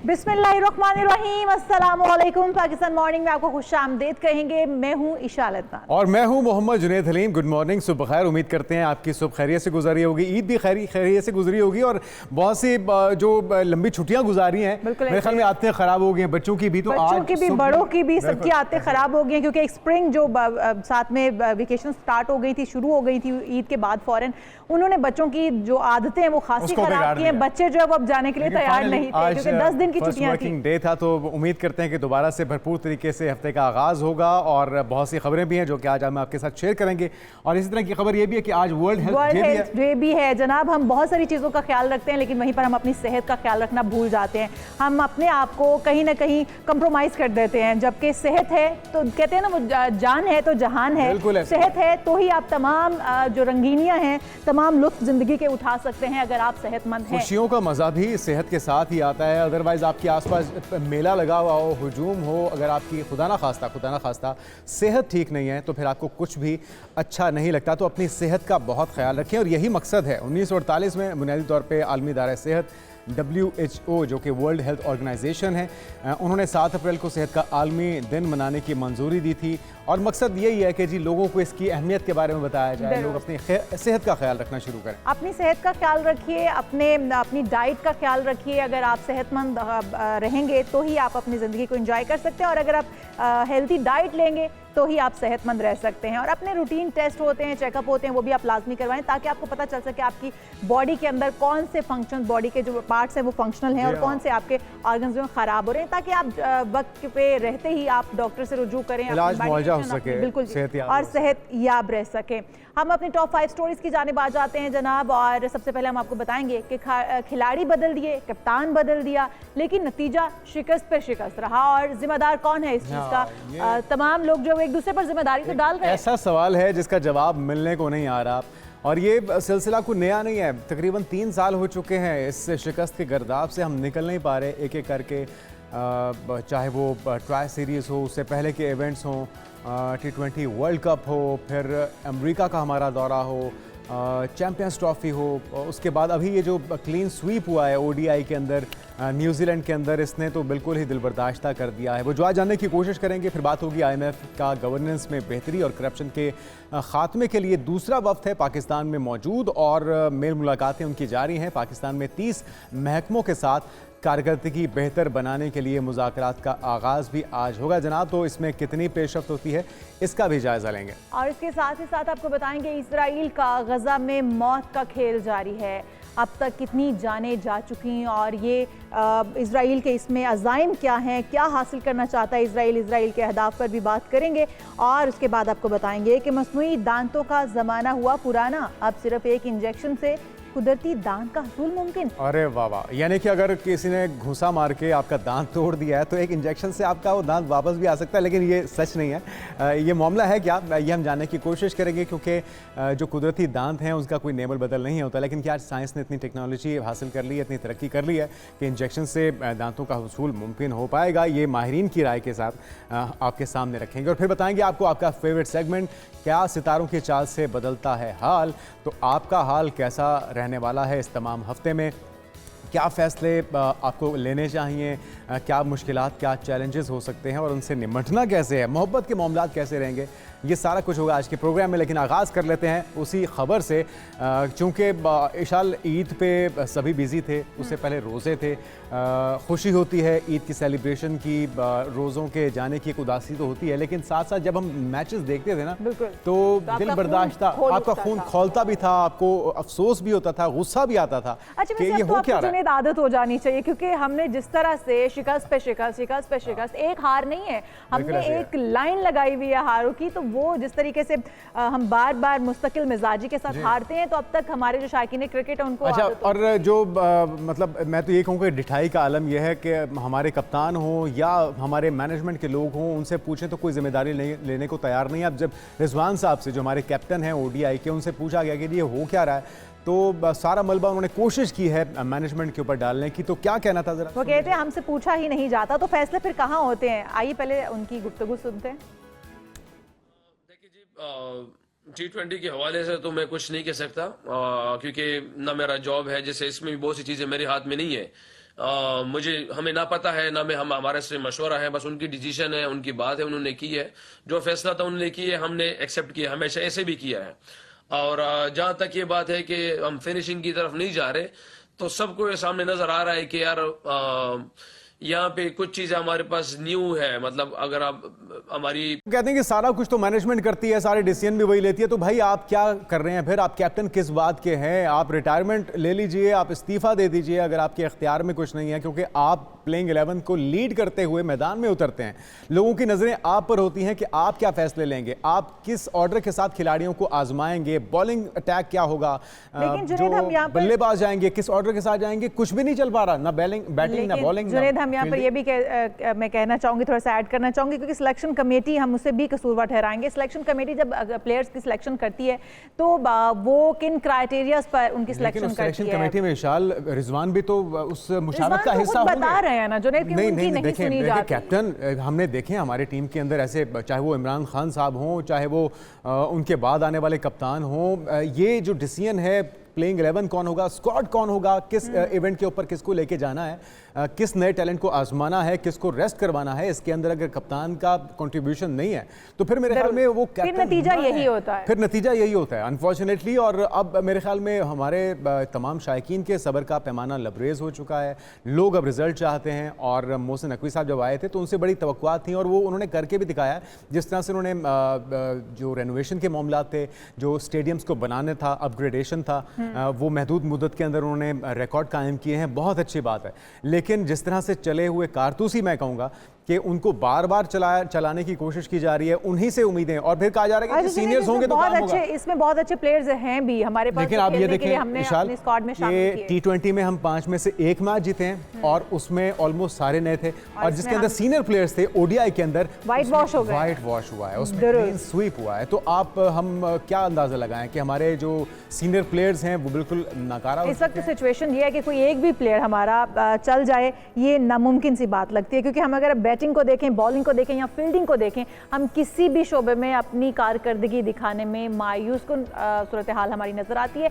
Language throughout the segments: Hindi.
बिस्मिल्लाहिर्रहमानिर्रहीम, अस्सलामुअलैकुम। पाकिस्तान मॉर्निंग में आपको खुशामदीद कहेंगे। मैं हूँ ईशा अदनान और मैं हूँ मोहम्मद जुनैद हलीम। गुड मॉर्निंग, सुबह खैर। उम्मीद करते हैं आपकी सुबह खैरियत से गुजरी होगी, ईद भी खैरियत से गुजरी होगी और बहुत सी जो लंबी छुट्टियां गुजारी हैं मेरे ख्याल में आदतें खराब हो गई हैं बच्चों की भी, तो बच्चों की भी बड़ों की भी सबकी आदतें खराब हो गई हैं, क्योंकि एक स्प्रिंग जो साथ में वेकेशन स्टार्ट हो गई थी, शुरू हो गई थी ईद के बाद फौरन, उन्होंने बच्चों की जो आदतें हैं वो खासी खराब की हैं। बच्चे जो है वो अब जाने के लिए तैयार नहीं थे, क्योंकि 10 दिन की छुट्टियां थी। डे था, तो उम्मीद करते हैं कि दोबारा से भरपूर तरीके से हफ्ते का आगाज होगा और बहुत सी खबरें भी हैं जो कि आज हम आपके साथ शेयर करेंगे। और इसी तरह की खबर ये भी है कि आज वर्ल्ड हेल्थ डे भी है। जनाब, हम बहुत सारी चीज़ों का ख्याल रखते हैं, लेकिन वहीं पर हम अपनी सेहत का ख्याल रखना भूल जाते हैं। हम अपने आप को कहीं ना कहीं कंप्रोमाइज़ कर देते हैं, जबकि सेहत है तो कहते हैं ना, वो जान है तो जहान है। सेहत है तो ही आप तमाम जो रंगीनियां हैं, तमाम लुत्फ जिंदगी के उठा सकते हैं, अगर आप सेहतमंद हैं। खुशियों का मजा भी सेहत के साथ ही आता है। अदरवाइज आपके आसपास मेला लगा हुआ हो, हुजूम हो, अगर आपकी खुदा ना खास्ता सेहत ठीक नहीं है तो फिर आपको कुछ भी अच्छा नहीं लगता। तो अपनी सेहत का बहुत ख्याल रखें और यही मकसद है 1948 में बुनियादी तौर पर आलमी इदारा सेहत WHO जो कि वर्ल्ड हेल्थ ऑर्गेनाइजेशन है, उन्होंने 7 अप्रैल को सेहत का आलमी दिन मनाने की मंजूरी दी थी। और मकसद यही है कि जी लोगों को इसकी अहमियत के बारे में बताया जाए, लोग अपनी सेहत का ख्याल रखना शुरू करें। अपनी सेहत का ख्याल रखिए, अपनी डाइट का ख्याल रखिए। अगर आप सेहतमंद रहेंगे तो ही आप अपनी ज़िंदगी को एंजॉय कर सकते हैं, और अगर आप हेल्थी डाइट लेंगे तो ही आप सेहतमंद रह सकते हैं। और अपने रूटीन टेस्ट होते हैं, चेकअप होते हैं, वो भी आप लाजमी करवाएं, ताकि आपको पता चल सके आपकी बॉडी के अंदर कौन से फंक्शन, बॉडी के जो पार्ट्स हैं वो फंक्शनल हैं और कौन से आपके ऑर्गन्स जो खराब हो रहे हैं, ताकि आप वक्त पे रहते ही आप डॉक्टर से रुजू करें, इलाज मुआवजा हो सके, बिल्कुल, और सेहत याब रह सके। हम अपनी टॉप 5 स्टोरीज की जानिब आ जाते हैं जनाब। और सबसे पहले हम आपको बताएंगे कि खिलाड़ी बदल दिए, कप्तान बदल दिया, लेकिन नतीजा शिकस्त पे शिकस्त रहा। और जिम्मेदार कौन है इस चीज का? तमाम लोग जो एक दूसरे पर जिम्मेदारी तो डाल रहे हैं। ऐसा सवाल है जिसका जवाब मिलने को नहीं आ रहा, और ये सिलसिला कोई नया नहीं है। तकरीबन 3 साल हो चुके हैं इस शिकस्त के गर्दाब से, हम निकल नहीं पा रहे एक एक करके। चाहे वो ट्राई सीरीज़ हो, उससे पहले के इवेंट्स हों, T20 वर्ल्ड कप हो, फिर अमेरिका का हमारा दौरा हो, चैम्पियंस ट्रॉफी हो, उसके बाद अभी ये जो क्लीन स्वीप हुआ है ODI के अंदर न्यूजीलैंड के अंदर, इसने तो बिल्कुल ही दिलबर्दाश्ता कर दिया है। वो जो आज जानने की कोशिश करेंगे। फिर बात होगी IMF का गवर्नेंस में बेहतरी और करप्शन के ख़ात्मे के लिए दूसरा वफ्द है पाकिस्तान में मौजूद, और मेल मुलाकातें उनकी जारी हैं। पाकिस्तान में 30 महकमों के साथ कारकर्दगी बेहतर बनाने के लिए मुज़ाकरात का आगाज़ भी आज होगा जनाब। तो इसमें कितनी पेशरफ्त होती है इसका भी जायज़ा लेंगे, और इसके साथ ही साथ आपको बताएंगे इजराइल का गजा में मौत का खेल जारी है। अब तक कितनी जानें जा चुकी, और ये इजराइल के इसमें अज़ाइम क्या हैं, क्या हासिल करना चाहता है इजराइल के अहदाफ पर भी बात करेंगे। और उसके बाद आपको बताएंगे कि मस्नूई दांतों का ज़माना हुआ पुराना, अब सिर्फ एक इंजेक्शन से कुदरती दांत का हसूल मुमकिन। अरे वाह वाह, यानी कि अगर किसी ने घुसा मार के आपका दांत तोड़ दिया है तो एक इंजेक्शन से आपका वो दांत वापस भी आ सकता है। लेकिन ये सच नहीं है, ये मामला है क्या, ये हम जानने की कोशिश करेंगे, क्योंकि जो कुदरती दांत हैं उसका कोई नेमल बदल नहीं होता। लेकिन क्या साइंस ने इतनी टेक्नोलॉजी हासिल कर ली है, इतनी तरक्की कर ली है कि इंजेक्शन से दांतों का हसूल मुमकिन हो पाएगा? ये माहिरीन की राय के साथ आपके सामने रखेंगे। और फिर बताएंगे आपको आपका फेवरेट सेगमेंट, क्या सितारों की चाल से बदलता है हाल, तो आपका हाल कैसा रहने वाला है इस तमाम हफ्ते में? क्या फ़ैसले आपको लेने चाहिए, क्या मुश्किलात, क्या चैलेंजेस हो सकते हैं और उनसे निपटना कैसे है, मोहब्बत के मामलात कैसे रहेंगे, ये सारा कुछ होगा आज के प्रोग्राम में। लेकिन आगाज़ कर लेते हैं उसी खबर से, चूँकि इशाल ईद पे सभी बिज़ी थे, उससे पहले रोज़े थे। खुशी होती है ईद की सेलिब्रेशन की, रोज़ों के जाने की एक उदासी तो होती है, लेकिन साथ साथ जब हम मैचेस देखते थे ना तो दिल बर्दाश्त था, आपका खून खौलता भी था, आपको अफसोस भी होता था, गुस्सा भी आता था कि ये हो क्या रहा है। आदत हो जानी चाहिए, क्योंकि हमने जिस तरह से शिकस्त पे शिकस्त, एक हार नहीं है, हमने एक लाइन लगाई हुई है हारों की। तो वो जिस तरीके से हम बार बार मुस्तकिल मिजाजी के साथ हारते हैं, तो अब तक हमारे जो शायकीन क्रिकेट है उनको अच्छा। और जो मतलब मैं तो ये कहूँगा ढिठाई का आलम यह है कि हमारे कप्तान हो या हमारे मैनेजमेंट के लोग हों, उनसे पूछें तो कोई जिम्मेदारी लेने को तैयार नहीं है। अब जब रिजवान साहब से, जो हमारे कैप्टन हैं ODI के, उनसे पूछा गया कि ये हो क्या रहा है, तो सारा मलबा उन्होंने कोशिश की है मैनेजमेंट के ऊपर डालने की। तो क्या कहना था जरा? वो कहते हैं हमसे पूछा ही नहीं जाता, तो फैसले फिर कहाँ होते हैं? आइए पहले उनकी गुफ्तगू सुनते हैं। देखिए जी, T20 के हवाले से तो मैं कुछ नहीं कह सकता, क्योंकि ना मेरा जॉब है, जैसे इसमें भी बहुत सी चीज़ें मेरे हाथ में नहीं है। मुझे हमें ना पता है ना में हम हमारे से मशवरा है, बस उनकी डिसीजन है, उनकी बात है, उन्होंने की है जो फैसला था उन्होंने की है, हमने एक्सेप्ट किया, हमेशा ऐसे भी किया है। और जहां तक ये बात है कि हम फिनिशिंग की तरफ नहीं जा रहे, तो सबको ये सामने नजर आ रहा है कि यार यहाँ पे कुछ चीजें हमारे पास न्यू है। मतलब अगर आप हमारी कहते हैं कि सारा कुछ तो मैनेजमेंट करती है, सारे डिसीजन भी वही लेती है, तो भाई आप क्या कर रहे हैं फिर? आप कैप्टन किस बात के हैं? आप रिटायरमेंट ले लीजिए, आप इस्तीफा दे दीजिए अगर आपके इख्तियार में कुछ नहीं है, क्योंकि आप प्लेइंग 11 को लीड करते हुए मैदान में उतरते हैं। लोगों की नजरें आप पर होती हैं कि आप क्या फैसले लेंगे, आप किस ऑर्डर के साथ खिलाड़ियों को आजमाएंगे, बॉलिंग अटैक क्या होगा, जो बल्लेबाज जाएंगे किस ऑर्डर के साथ जाएंगे, कुछ भी नहीं चल पा रहा, ना बैटिंग ना बॉलिंग। हम यहाँ पर ये भी मैं कहना चाहूंगी, थोड़ा सा ऐड करना चाहूंगी, क्योंकि सिलेक्शन कमेटी हम उसे भी कसूरवार ठहराएंगे। सिलेक्शन कमेटी जब प्लेयर्स की सिलेक्शन करती है तो वो किन क्राइटेरियाज पर उनकी सिलेक्शन करती है? सिलेक्शन कमेटी में विशाल रिजवान भी तो उस मुशावरत का हिस्सा होंगे। बता रहे हैं ना जुनैद, नहीं देखिए कैप्टन हमने देखे हमारे टीम के अंदर ऐसे, चाहे वो इमरान खान साहब हों, चाहे वो उनके बाद आने वाले कप्तान हों, ये जो डिसीजन है प्लेइंग 11 कौन होगा, स्क्वाड कौन होगा, किस इवेंट के ऊपर किसको लेके जाना है, किस नए टैलेंट को आजमाना है, किसको रेस्ट करवाना है, इसके अंदर अगर कप्तान का कंट्रीब्यूशन नहीं है तो फिर मेरे ख्याल में वो फिर नतीजा यही होता है। फिर नतीजा यही होता है अनफॉर्चुनेटली। और अब मेरे ख्याल में हमारे तमाम शायकीन के सब्र का पैमाना लबरेज हो चुका है, लोग अब रिजल्ट चाहते हैं। और मोहसिन नकवी साहब जब आए थे तो उनसे बड़ी तवक्कुआत थी और वो उन्होंने करके भी दिखाया। जिस तरह से उन्होंने जो रेनोवेशन के मामला थे, जो स्टेडियम्स को बनाने था, अपग्रेडेशन था, वो महदूद मुद्दत के अंदर उन्होंने रिकॉर्ड कायम किए हैं, बहुत अच्छी बात है। लेकिन जिस तरह से चले हुए कारतूसी मैं कहूँगा कि उनको बार बार चलाने की कोशिश की जा रही है, उन्हीं से उम्मीदें, और फिर कहा जा रहा है कि सीनियर्स होंगे तो काम होगा। इसमें बहुत अच्छे प्लेयर्स हैं भी हमारे पास। लेकिन आप ये देखें विशाल, ये T20 में हम 5 में से 1 मैच जीते हैं और उसमें ऑलमोस्ट सारे नए थे, और जिसके अंदर सीनियर प्लेयर्स थे ODI के अंदर व्हाइट वॉश हो गए, व्हाइट वॉश हुआ है, उसमें क्लीन स्वीप हुआ है। तो आप हम क्या अंदाजा लगाएं कि हमारे जो सीनियर प्लेयर्स हैं वो बिल्कुल नाकारा? इस वक्त सिचुएशन ये है कि कोई एक भी प्लेयर हमारा चल जाए ये नामुमकिन सी बात लगती है, क्योंकि हम अगर बैटिंग को देखें, बॉलिंग को देखें या फील्डिंग को देखें, हम किसी भी शोबे में अपनी कारकर्दगी दिखाने में मायूस को सूरत हाल हमारी नजर आती है।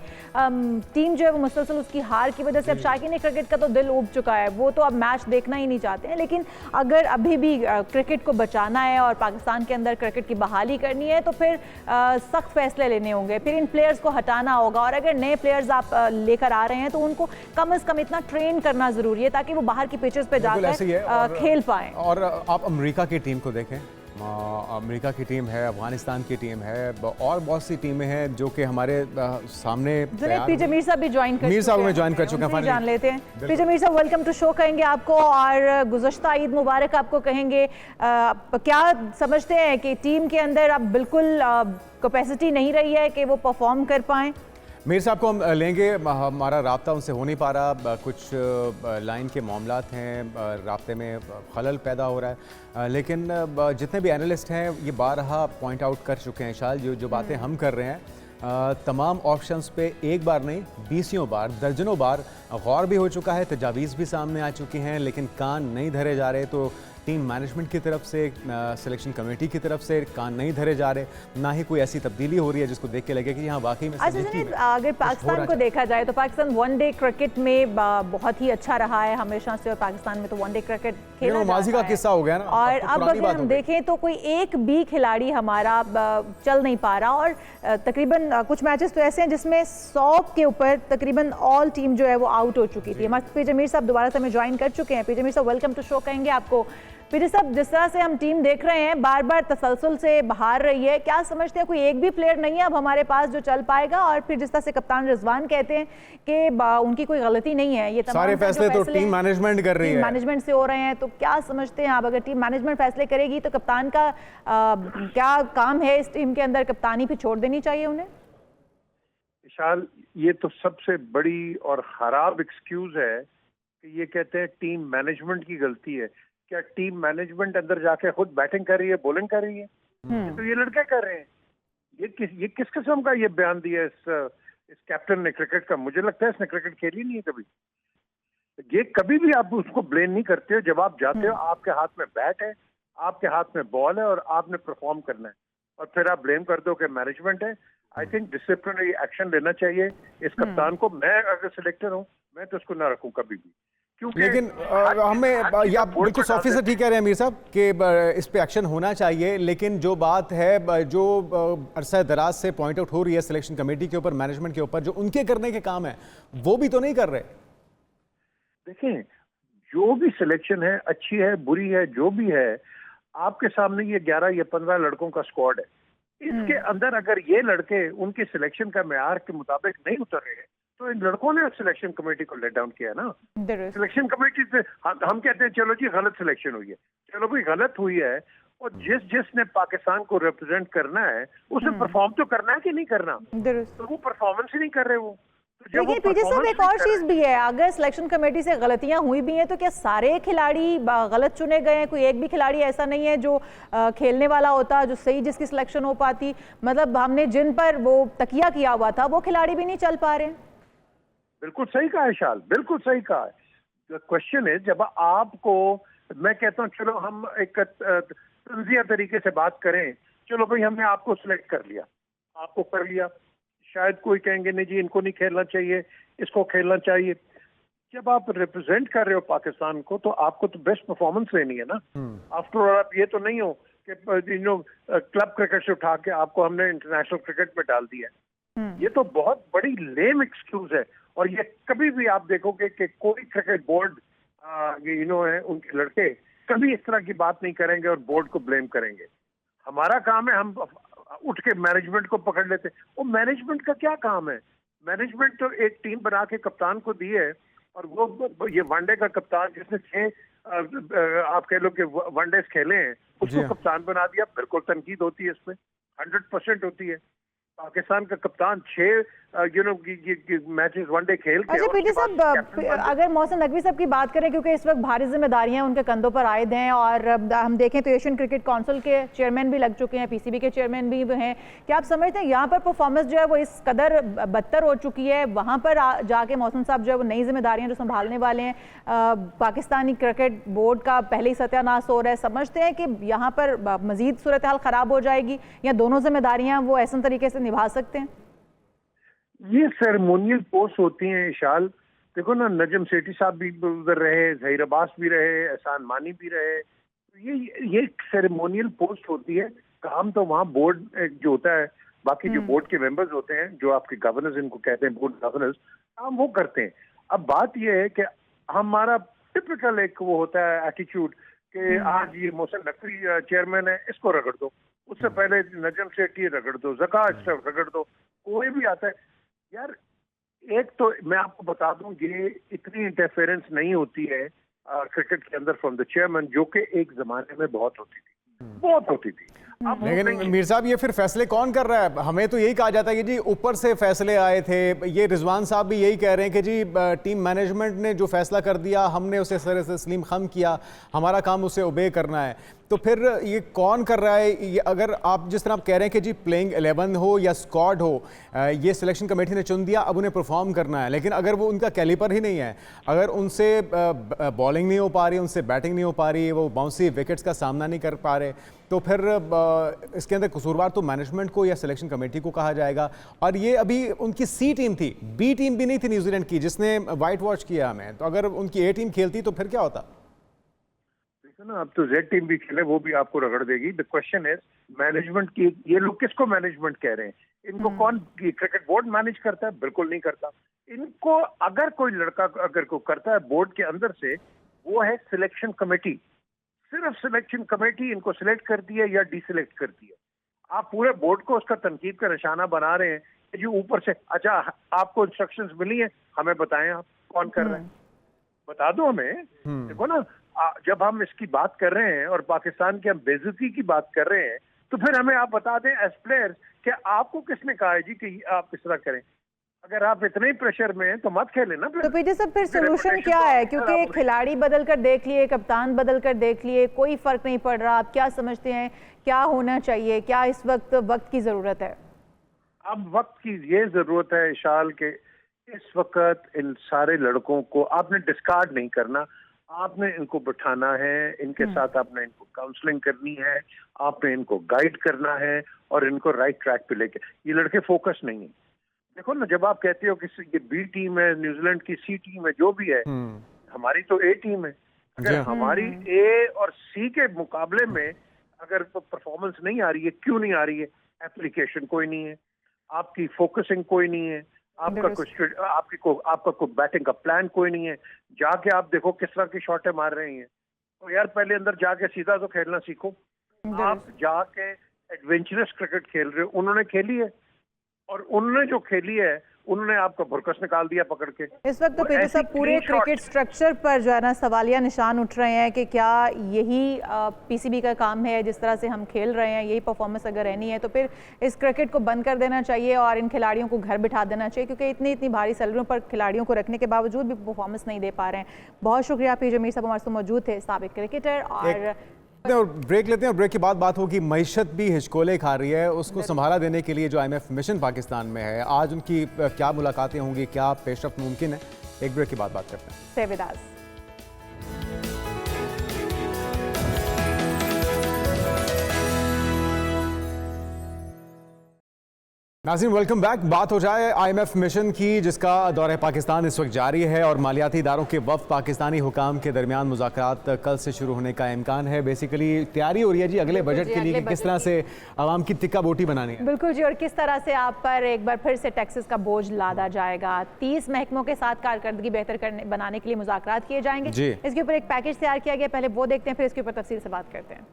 टीम जो है वो मुसलसल उसकी हार की वजह से, अब शायकीन क्रिकेट का तो दिल उब चुका है, वो तो अब मैच देखना ही नहीं चाहते हैं। लेकिन अगर अभी भी क्रिकेट को बचाना है और पाकिस्तान के अंदर क्रिकेट की बहाली करनी है तो फिर सख्त फैसले लेने होंगे, फिर इन प्लेयर्स को हटाना होगा। और अगर नए प्लेयर्स आप लेकर आ रहे हैं तो उनको कम से कम इतना ट्रेन करना जरूरी है ताकि वो बाहर की पिचेस पे जाकर खेल पाएं। और आप अमेरिका की टीम को देखें, अमेरिका की टीम है, अफगानिस्तान की टीम है, और बहुत सी टीमें हैं जो कि हमारे सामने। पीजे मीर साहब भी ज्वाइन कर चुके हैं, जान लेते हैं। पीजे मीर साहब वेलकम टू शो कहेंगे आपको, और गुज़श्ता ईद मुबारक आपको कहेंगे। क्या समझते हैं कि टीम के अंदर अब बिल्कुल कैपेसिटी नहीं रही है कि वो परफॉर्म कर पाएं? मीर साहब को हम लेंगे, हमारा राब्ता उनसे हो नहीं पा रहा, कुछ लाइन के मामलात हैं, राब्ते में खलल पैदा हो रहा है। लेकिन जितने भी एनालिस्ट हैं ये बारहा पॉइंट आउट कर चुके हैं शाल, जो बातें हम कर रहे हैं तमाम ऑप्शंस पे एक बार नहीं 20 बार, दर्जनों बार गौर भी हो चुका है, तजावीज़ भी सामने आ चुकी हैं, लेकिन कान नहीं धरे जा रहे। तो टीम मैनेजमेंट की तरफ से, सिलेक्शन कमेटी की तरफ से कान नहीं धरे जा रहे, ना ही कोई ऐसी तब्दीली हो रही है जिसको देख के लगे कि यहाँ वाकई में। अगर पाकिस्तान को देखा जाए तो पाकिस्तान वनडे क्रिकेट में बहुत ही अच्छा रहा है हमेशा से, और पाकिस्तान में तो वनडे क्रिकेट खेला माजी का किस्सा हो गया ना। और अब अगर हम देखें तो कोई एक भी खिलाड़ी हमारा चल नहीं पा रहा, और तकरीबन कुछ मैचेस तो ऐसे हैं जिसमें 100 के ऊपर तकरीबन ऑल टीम जो है वो आउट हो चुकी थी। हमारे पीजे मीर साहब दोबारा से हमें ज्वाइन कर चुके हैं। पीजे मीर साहब वेलकम टू शो कहेंगे आपको। पीजे साहब, जिस तरह से हम टीम देख रहे हैं बार बार तसलसल से बाहर रही है, क्या समझते हैं कोई एक भी प्लेयर नहीं है अब हमारे पास जो चल पाएगा? और फिर जिस तरह से कप्तान रिजवान कहते हैं कि उनकी कोई गलती नहीं है, ये सारे फैसले तो टीम मैनेजमेंट कर रही है, मैनेजमेंट से हो रहे हैं, तो क्या समझते हैं आप अगर टीम मैनेजमेंट फैसले करेगी तो कप्तान का क्या काम है इस टीम के अंदर? कप्तानी भी छोड़ देनी चाहिए उन्हें? विशाल, ये तो सबसे बड़ी और खराब एक्सक्यूज है कि ये कहते हैं टीम मैनेजमेंट की गलती है। क्या टीम मैनेजमेंट अंदर जाके खुद बैटिंग कर रही है, बॉलिंग कर रही है? तो ये लड़के कर रहे हैं। ये किस किस्म का ये बयान दिया इस कैप्टन ने क्रिकेट का? मुझे लगता है इसने क्रिकेट खेली नहीं है कभी। ये कभी भी आप उसको ब्लेम नहीं करते हो। जब आप जाते हो, आपके हाथ में बैट है, आपके हाथ में बॉल है और आपने परफॉर्म करना है, और फिर आप ब्लेम कर दो कि मैनेजमेंट है। आई थिंक डिसिप्लिनरी एक्शन लेना चाहिए इस कप्तान को। मैं अगर सिलेक्टर हूँ मैं तो उसको ना रखूं कभी भी। क्योंकि लेकिन हमें ये आप बिल्कुल सॉफ्टी से ठीक कह रहे हैं मीर साहब कि इस पे एक्शन होना चाहिए, लेकिन जो बात है जो अरसा दराज से पॉइंट आउट हो रही है सिलेक्शन कमेटी के ऊपर, मैनेजमेंट के ऊपर, जो उनके करने के काम है वो भी तो नहीं कर रहे। देखें, जो भी सिलेक्शन है, अच्छी है बुरी है जो भी है, आपके सामने ये 11 या 15 लड़कों का स्क्वाड है। इसके अंदर अगर ये लड़के उनके सिलेक्शन का मेयार के मुताबिक नहीं उतर रहे हैं, तो इन लड़कों ने सिलेक्शन कमेटी को लेट डाउन किया ना। सिलेक्शन कमेटी से हम कहते हैं चलो जी गलत सिलेक्शन हुई है, चलो भाई गलत हुई है, और जिसने पाकिस्तान को रिप्रेजेंट करना है उसे परफॉर्म तो करना है कि नहीं करना, तो वो परफॉर्मेंस ही नहीं कर रहे वो। तो लेकिन पीटी साहब एक और चीज भी है, अगर सिलेक्शन कमेटी से गलतियां हुई भी हैं तो क्या सारे खिलाड़ी गलत चुने गए हैं? कोई एक भी खिलाड़ी ऐसा नहीं है जो खेलने वाला होता, जो सही जिसकी सिलेक्शन हो पाती? मतलब हमने जिन पर वो तकिया किया हुआ था वो खिलाड़ी भी नहीं चल पा रहे हैं। बिल्कुल सही कहा है शाल, बिल्कुल सही कहा है। क्वेश्चन है, जब आपको, मैं कहता हूँ चलो हम एक तंजिया तरीके से बात करें, चलो भाई हमने आपको सिलेक्ट कर लिया, आपको कर लिया, शायद कोई कहेंगे नहीं जी इनको नहीं खेलना चाहिए, इसको खेलना चाहिए। जब आप रिप्रेजेंट कर रहे हो पाकिस्तान को तो आपको तो बेस्ट परफॉर्मेंस लेनी है ना। आफ्टर ऑल आप ये तो नहीं हो कि क्लब क्रिकेट से उठा के आपको हमने इंटरनेशनल क्रिकेट में डाल दिया है। ये तो बहुत बड़ी लेम एक्सक्यूज है, और ये कभी भी आप देखोगे कि कोई क्रिकेट बोर्ड है, उनके लड़के कभी इस तरह की बात नहीं करेंगे और बोर्ड को ब्लेम करेंगे। हमारा काम है, हम उठ के मैनेजमेंट को पकड़ लेते। वो मैनेजमेंट का क्या काम है? मैनेजमेंट तो एक टीम बना के कप्तान को दी है, और वो ये वनडे का कप्तान जिसने 6 आप कह लो कि वनडे खेले हैं, उसको कप्तान बना दिया। बिल्कुल तनकीद होती है इसमें, 100% होती है। पाकिस्तान का कप्तान 6 मैचेस वनडे खेल के। अच्छा पीटी साहब, अगर मोहसिन नकवी साहब की बात करें, क्योंकि इस वक्त भारी जिम्मेदारियां उनके कंधों पर आयद हैं, और हम देखें तो एशियन क्रिकेट काउंसिल के चेयरमैन भी लग चुके हैं, पीसीबी के चेयरमैन भी हैं, क्या आप समझते हैं यहाँ पर परफॉर्मेंस जो है वो इस कदर बदतर हो चुकी है, वहाँ पर जाके मोहसिन साहब जो है वो नई जिम्मेदारियां जो संभालने वाले हैं, पाकिस्तानी क्रिकेट बोर्ड का पहले ही सत्यानाश हो रहा है, समझते हैं कि यहाँ पर मजीद सूरत हाल खराब हो जाएगी, या दोनों जिम्मेदारियां वो ऐसे तरीके से निभा सकते हैं? ये सेरेमोनियल पोस्ट होती हैं इशाल। देखो ना, नजम सेठी साहब भी उधर रहे, जहीर अब्बास भी रहे, एहसान मानी भी रहे। ये सेरेमोनियल पोस्ट होती है। काम तो वहाँ बोर्ड जो होता है, बाकी जो बोर्ड के मेंबर्स होते हैं, जो आपके गवर्नर्स इनको कहते हैं, बोर्ड गवर्नर्स, काम वो करते हैं। अब बात ये है कि हमारा टिपिकल एक वो होता है एटीट्यूड कि आज ये मोहसिन नकवी चेयरमैन है, इसको रगड़ दो, उससे पहले नजम सेठी रगड़ दो, ज़कात रगड़ दो, कोई भी आता है। यार एक तो मैं आपको बता दूं, ये इतनी इंटरफेरेंस नहीं होती है क्रिकेट के अंदर फ्रॉम द चेयरमैन, जो कि एक जमाने में बहुत होती थी, बहुत होती थी। लेकिन मीर साहब ये फिर फैसले कौन कर रहा है? हमें तो यही कहा जाता है कि जी ऊपर से फैसले आए थे। ये रिजवान साहब भी यही कह रहे हैं कि जी टीम मैनेजमेंट ने जो फैसला कर दिया हमने उसे सर से तस्लीम खम किया, हमारा काम उसे ओबे करना है। तो फिर ये कौन कर रहा है? ये अगर आप जिस तरह आप कह रहे हैं कि जी प्लेइंग 11 हो या स्क्वाड हो, ये सिलेक्शन कमेटी ने चुन दिया, अब उन्हें परफॉर्म करना है, लेकिन अगर वो उनका कैलिपर ही नहीं है, अगर उनसे बॉलिंग नहीं हो पा रही, उनसे बैटिंग नहीं हो पा रही, वो बाउंसी विकेट्स का सामना नहीं कर पा रहे, तो फिर इसके अंदर कसूरवार तो मैनेजमेंट को या सिलेक्शन कमेटी को कहा जाएगा। और ये अभी उनकी सी टीम थी, बी टीम भी नहीं थी न्यूजीलैंड की जिसने वाइट वॉश किया हमें, तो अगर उनकी ए टीम खेलती तो फिर क्या होता? ना, अब तो जेड टीम भी खेले, वो भी आपको रगड़ देगी। द क्वेश्चन इज मैनेजमेंट की। ये लोग किसको मैनेजमेंट कह रहे हैं? इनको कौन क्रिकेट बोर्ड मैनेज करता है? बिल्कुल नहीं करता। इनको अगर कोई लड़का अगर को करता है बोर्ड के अंदर से, वो है सिलेक्शन कमेटी। सिर्फ सिलेक्शन कमेटी इनको सिलेक्ट करती है या डिसिलेक्ट करती है। आप पूरे बोर्ड को उसका तनकीद का निशाना बना रहे हैं कि जो ऊपर से, अच्छा आपको इंस्ट्रक्शंस मिली है, हमें बताएं आप कौन कर रहे हैं, बता दो हमें। देखो ना, जब हम इसकी बात कर रहे हैं और पाकिस्तान की हम बेइज्जती की बात कर रहे हैं, तो फिर हमें आप बता दें एज प्लेयर्स कि आपको किसने कहा है जी कि आप इस तरह करें। अगर आप इतने ही प्रेशर में हैं तो मत खेलें ना। तो पीटी साहब फिर सोल्यूशन क्या है? क्योंकि खिलाड़ी बदल कर देख लिए, कप्तान बदल कर देख लिए, कोई फर्क नहीं पड़ रहा। आप क्या समझते हैं क्या होना चाहिए? क्या इस वक्त की जरूरत है? अब वक्त की ये जरूरत है इशाल के इस वक्त इन सारे लड़कों को आपने डिस्कार्ड नहीं करना, आपने इनको बिठाना है, इनके साथ आपने इनको काउंसलिंग करनी है, आपने इनको गाइड करना है और इनको राइट ट्रैक पे लेके। ये लड़के फोकस नहीं है। देखो ना, जब आप कहते हो कि ये बी टीम है, न्यूजीलैंड की सी टीम है, जो भी है, हमारी तो ए टीम है, अगर हमारी ए और सी के मुकाबले में अगर परफॉर्मेंस नहीं आ रही है, क्यों नहीं आ रही है? एप्लीकेशन कोई नहीं है, आपकी फोकसिंग कोई नहीं है, आपका कोई बैटिंग का प्लान कोई नहीं है। जाके आप देखो किस तरह की शॉटें मार रहे हैं। तो यार पहले अंदर जाके सीधा तो खेलना सीखो। आप जाके एडवेंचरस क्रिकेट खेल रहे हो, उन्होंने खेली है और उन्होंने जो खेली है उन्होंने आपका भुरकस निकाल दिया पकड़ के। इस वक्त तो पीटर साहब पूरे क्रिकेट स्ट्रक्चर पर जो है ना सवालिया निशान उठ रहे हैं कि क्या यही पीसीबी का काम है, जिस तरह से हम खेल रहे हैं यही परफॉर्मेंस अगर रहनी है तो फिर इस क्रिकेट को बंद कर देना चाहिए और इन खिलाड़ियों को घर बिठा देना चाहिए, क्योंकि इतनी भारी सैलरियों पर खिलाड़ियों को रखने के बावजूद भी परफॉर्मेंस नहीं दे पा रहे हैं। बहुत शुक्रिया पीजे मीर साहब हमारे साथ मौजूद थे, साबिक क्रिकेटर। और ब्रेक लेते हैं और ब्रेक के बाद बात होगी मईशत भी हिचकोले खा रही है, उसको संभाला देने के लिए जो IMF मिशन पाकिस्तान में है, आज उनकी क्या मुलाकातें होंगी, क्या पेशरफ्त मुमकिन है, एक ब्रेक के बाद बात करते हैं। Stay with us. नाज़रीन वेलकम बैक। बात हो जाए IMF मिशन की, जिसका दौरा पाकिस्तान इस वक्त जारी है और मालियाती इदारों के वफ़द पाकिस्तानी हुकाम के दरमियान मुज़ाकरात कल से शुरू होने का इम्कान है। बेसिकली तैयारी हो रही है जी अगले बजट के लिए कि किस तरह से आवाम की टिक्का बोटी बनानी है। बिल्कुल जी, और किस तरह से आप पर एक बार फिर से टैक्सेस का बोझ लादा जाएगा। 30 महकमों के साथ कारकर्दगी बेहतर बनाने के लिए मुज़ाकरात किए जाएंगे। इसके ऊपर एक पैकेज तैयार किया गया, पहले वो देखते हैं फिर इसके ऊपर तफसील से बात करते हैं।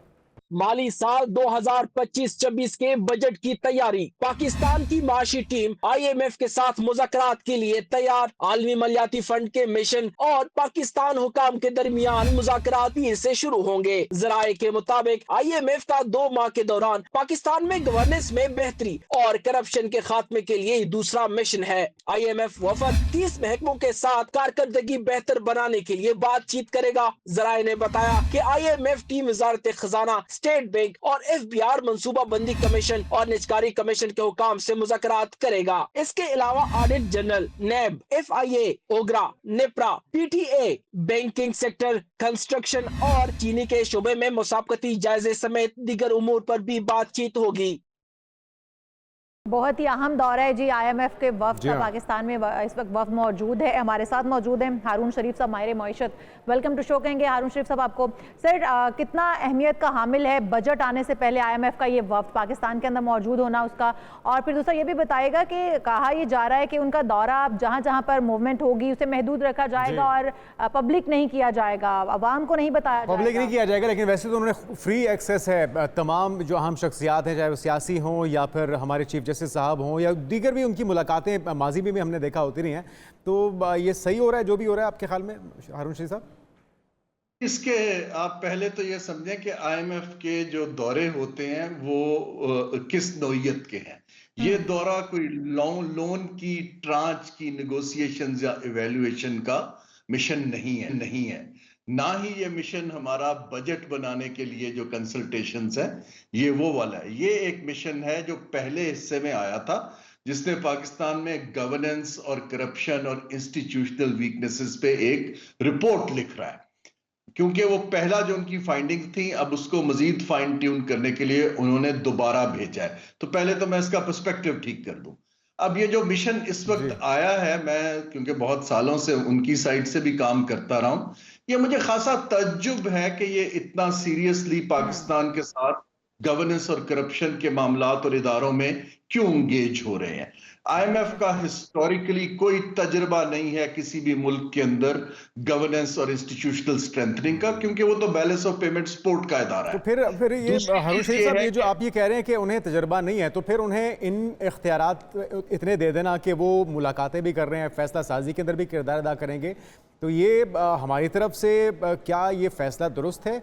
माली साल 2025-26 के बजट की तैयारी। पाकिस्तान की माशी टीम IMF के साथ मुज़ाकरात के लिए तैयार। आलमी मालियाती फंड के मिशन और पाकिस्तान हुकाम के दरमियान मुज़ाकरात से शुरू होंगे। जराये के मुताबिक IMF का 2 माह के दौरान पाकिस्तान में गवर्नेंस में बेहतरी और करप्शन के खात्मे के लिए दूसरा मिशन है। IMF वफद 30 महकमों के साथ कारकर्दगी बेहतर बनाने के लिए बातचीत करेगा। जराये ने बताया कि IMF टीम वजारत खजाना, स्टेट बैंक और FBR मंसूबा बंदी कमीशन और निजकारी कमीशन के हुकाम से मुज़ाकरात करेगा। इसके अलावा audit general, NAB, FIA, OGRA, NEPRA, PTA, banking sector, construction और चीनी के शोबे में मुसाबकती जायजे समेत दीगर उमूर पर भी बातचीत होगी। बहुत ही अहम दौर है जी IMF के वफ्द का पाकिस्तान में इस वक्त वफ्द मौजूद है। हमारे साथ मौजूद हैं हारून शरीफ साहब, माहिर मईशत। वेलकम टू शो कहेंगे हारून शरीफ साहब आपको। सर कितना अहमियत का हामिल है बजट आने से पहले IMF का ये वफ्द पाकिस्तान के अंदर मौजूद होना उसका, और फिर दूसरा ये भी बताएगा कि कहा ये जा रहा है कि उनका दौरा जहाँ जहाँ पर मूवमेंट होगी उसे महदूद रखा जाएगा और पब्लिक नहीं किया जाएगा, आवाम को नहीं बताया जाएगा। पब्लिक नहीं किया जाएगा, लेकिन वैसे तो उन्होंने फ्री एक्सेस है तमाम जो अहम शख्सियात हैं, चाहे वो सियासी हों या फिर हमारे चीफ जस्टिस साहब हों या दीगर भी उनकी मुलाकातें माजी में भी हमने देखा होती रही हैं। तो ये सही हो रहा है जो भी हो रहा है आपके ख्याल में हारून शरीफ साहब? इसके आप पहले तो ये समझें कि IMF के जो दौरे होते हैं वो किस नौइयत के हैं। ये दौरा कोई लोन की ट्रांच की नेगोशिएशंस या इवैल्यूएशन का मिशन नहीं है। ना ही ये मिशन हमारा बजट बनाने के लिए जो कंसल्टेशंस है ये वो वाला है। ये एक मिशन है जो पहले हिस्से में आया था, जिसने पाकिस्तान में गवर्नेंस और करप्शन और इंस्टीट्यूशनल वीकनेसेस पे एक रिपोर्ट लिख रहा है, क्योंकि वो पहला जो उनकी फाइंडिंग थी अब उसको मजीद फाइन ट्यून करने के लिए उन्होंने दोबारा भेजा है। तो पहले तो मैं इसका पर्सपेक्टिव ठीक कर दूं। अब ये जो मिशन इस वक्त आया है, मैं क्योंकि बहुत सालों से उनकी साइड से भी काम करता रहा हूं, ये मुझे खासा तज्जुब है कि ये इतना सीरियसली पाकिस्तान के साथ गवर्नेंस और करप्शन के मामलात और इदारों में क्यों एंगेज हो रहे हैं। IMF का हिस्टोरिकली कोई तजर्बा नहीं है किसी भी मुल्क के अंदर गवर्नेंस और इंस्टीट्यूशनल स्ट्रेंथनिंग का, क्योंकि वो तो बैलेंस ऑफ पेमेंट सपोर्ट का इदारा है। तो फिर ये हारून शरीफ साहब, ये जो आप ये कह रहे हैं कि उन्हें तजर्बा नहीं है, तो फिर उन्हें इन इख्तियारात इतने दे देना कि वो मुलाकातें भी कर रहे हैं, फैसला साजी के अंदर भी किरदार अदा करेंगे, तो ये हमारी तरफ से क्या ये फैसला दुरुस्त है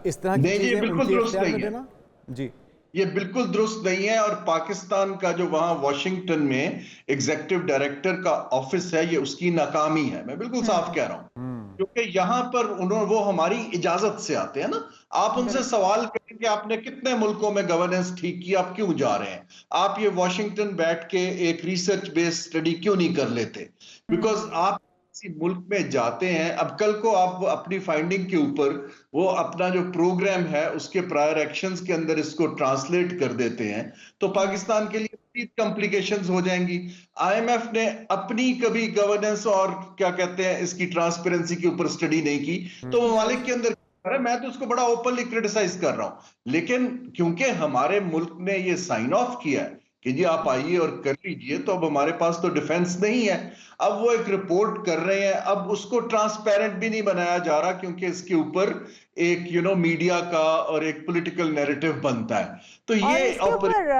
इस तरह की चीजें उनके इख्तियार में देना? जी ये बिल्कुल दुरुस्त नहीं है। और पाकिस्तान का जो वहां वॉशिंगटन में एग्जीक्यूटिव डायरेक्टर का ऑफिस है, ये उसकी नाकामी है। मैं बिल्कुल साफ कह रहा हूं, क्योंकि यहां पर वो हमारी इजाजत से आते हैं ना। आप उनसे सवाल करें कि आपने कितने मुल्कों में गवर्नेंस ठीक की, आप क्यों जा रहे हैं? आप ये वॉशिंगटन बैठ के एक रिसर्च बेस्ड स्टडी क्यों नहीं कर लेते? बिकॉज आप किसी मुल्क में जाते हैं, अब कल को आप अपनी फाइंडिंग के ऊपर वो अपना जो प्रोग्राम है उसके प्रायर एक्शंस के अंदर इसको ट्रांसलेट कर देते हैं, तो पाकिस्तान के लिए मजीद कॉम्प्लिकेशंस हो जाएंगी। आईएमएफ ने अपनी कभी गवर्नेंस और क्या कहते हैं इसकी ट्रांसपेरेंसी के ऊपर स्टडी नहीं की, तो ममालिक के अंदर अरे मैं तो उसको बड़ा ओपनली क्रिटिसाइज कर रहा हूं, लेकिन क्योंकि हमारे मुल्क ने ये साइन ऑफ किया है कि जी आप आइए और कर लीजिए, तो अब हमारे पास तो डिफेंस नहीं है। अब वो एक रिपोर्ट कर रहे हैं, अब उसको ट्रांसपेरेंट भी नहीं बनाया जा रहा क्योंकि इसके ऊपर एक मीडिया का और एक पॉलिटिकल नैरेटिव बनता है। तो और ये इसके ऊपर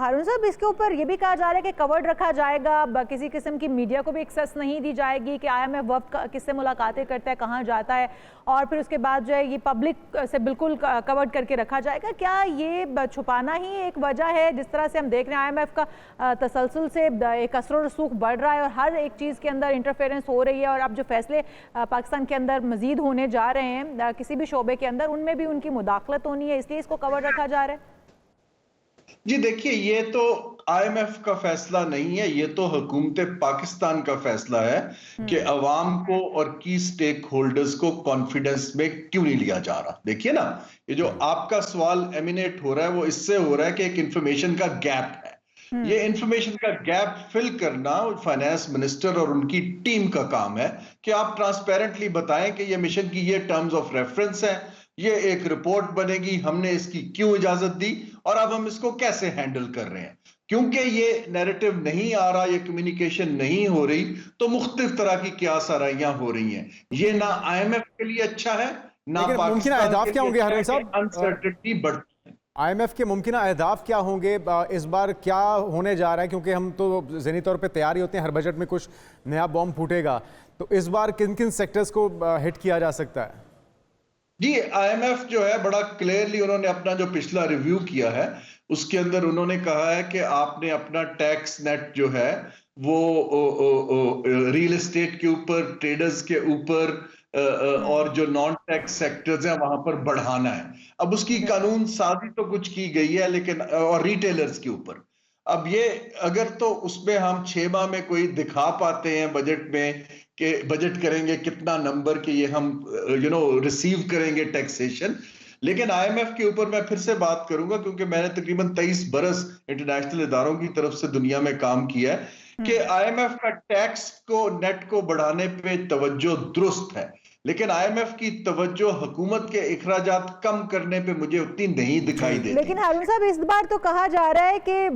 हारून साहब, इसके ऊपर ये भी कहा जा रहा है कि कवर्ड रखा जाएगा, किसी किस्म की मीडिया को भी एक्सेस नहीं दी जाएगी कि आईएमएफ वफद किससे मुलाकातें करता है, कहाँ जाता है, और फिर उसके बाद जो है ये पब्लिक से बिल्कुल कवर्ड करके रखा जाएगा। क्या ये छुपाना ही एक वजह है? जिस तरह से हम देख रहे हैं आईएमएफ का तसलसल से एक असर रसूख बढ़ रहा है और हर एक चीज़ के अंदर इंटरफेरेंस हो रही है, और अब जो फैसले पाकिस्तान के अंदर मजीद होने जा रहे हैं किसी भी शोबे के अंदर, उनमें भी उनकी मुदाखलत होनी है, इसलिए इसको कवर रखा जा रहा है। जी देखिए, ये तो आईएमएफ का फैसला नहीं है, ये तो हुकूमत पाकिस्तान का फैसला है कि अवाम को और की स्टेक होल्डर्स को कॉन्फिडेंस में क्यों नहीं लिया जा रहा। देखिए ना, ये जो आपका सवाल एमिनेट हो रहा है वो इससे हो रहा है कि एक इंफॉर्मेशन का गैप है। ये इंफॉर्मेशन का गैप फिल करना फाइनेंस मिनिस्टर और उनकी टीम का काम है कि आप ट्रांसपेरेंटली बताएं कि ये मिशन की ये टर्म्स ऑफ रेफरेंस है, ये एक रिपोर्ट बनेगी, हमने इसकी क्यों इजाजत दी और अब हम इसको कैसे हैंडल कर रहे हैं। क्योंकि ये नैरेटिव नहीं आ रहा, ये कम्युनिकेशन नहीं हो रही, तो मुख्तलिफ तरह की क्यास आराइयां हो रही हैं। ये ना आईएमएफ के लिए अच्छा है, ना मुमकिन अहदाफ क्या होंगे हारून साहब? अनसर्टेनिटी बढ़ती है। आईएमएफ के मुमकिन अहदाफ क्या होंगे इस बार, क्या होने जा रहा है? क्योंकि हम तो ज़हनी तौर पे तैयार ही होते हैं, हर बजट में कुछ नया बॉम्ब फूटेगा, तो इस बार किन किन सेक्टर्स को हिट किया जा सकता है? जी, आईएमएफ जो है बड़ा क्लियरली उन्होंने अपना जो पिछला रिव्यू किया है उसके अंदर उन्होंने कहा है कि आपने अपना टैक्स नेट जो है वो रियल एस्टेट के ऊपर, ट्रेडर्स के ऊपर और जो नॉन टैक्स सेक्टर्स हैं वहां पर बढ़ाना है। अब उसकी कानून साजी तो कुछ की गई है, लेकिन और रिटेलर्स के ऊपर अब ये अगर तो उसमें हम 6 माह में कोई दिखा पाते हैं बजट में कि बजट करेंगे कितना नंबर के ये हम रिसीव करेंगे टैक्सेशन। लेकिन आईएमएफ के ऊपर मैं फिर से बात करूंगा क्योंकि मैंने तकरीबन 23 बरस इंटरनेशनल इदारों की तरफ से दुनिया में काम किया है कि आईएमएफ का टैक्स को नेट को बढ़ाने पे तवज्जो दुरुस्त है, लेकिन आईएमएफ की तवज्जो हुकूमत के इखराजात कम करने पे मुझे उतनी नहीं दिखाई देती। लेकिन हारून साहब, इस बार तो कहा जा रहा है कि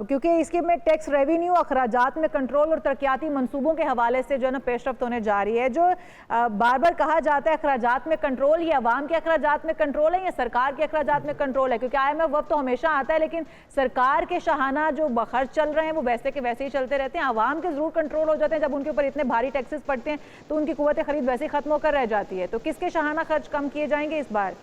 क्योंकि इसके में टैक्स रेवेन्यू, अखराजात में कंट्रोल और तरक्याती मंसूबों के हवाले से जो है ना पेशरफ्त होने जा रही है। जो बार बार कहा जाता है अखराजात में कंट्रोल, ये अवाम के अखराजात में कंट्रोल है या सरकार के अखराजात में कंट्रोल है? क्योंकि आईएमएफ वक्त तो हमेशा आता है, लेकिन सरकार के शाहाना जो खर्च चल रहे हैं वो वैसे के वैसे ही चलते रहते हैं। अवाम के जरूर कंट्रोल हो जाते हैं जब उनके ऊपर इतने भारी टैक्सेस पड़ते हैं, तो उनकी कुव्वत खरीद वैसे ही खत्म होकर रह जाती है। तो किसके शाहाना खर्च कम किए जाएंगे इस बार?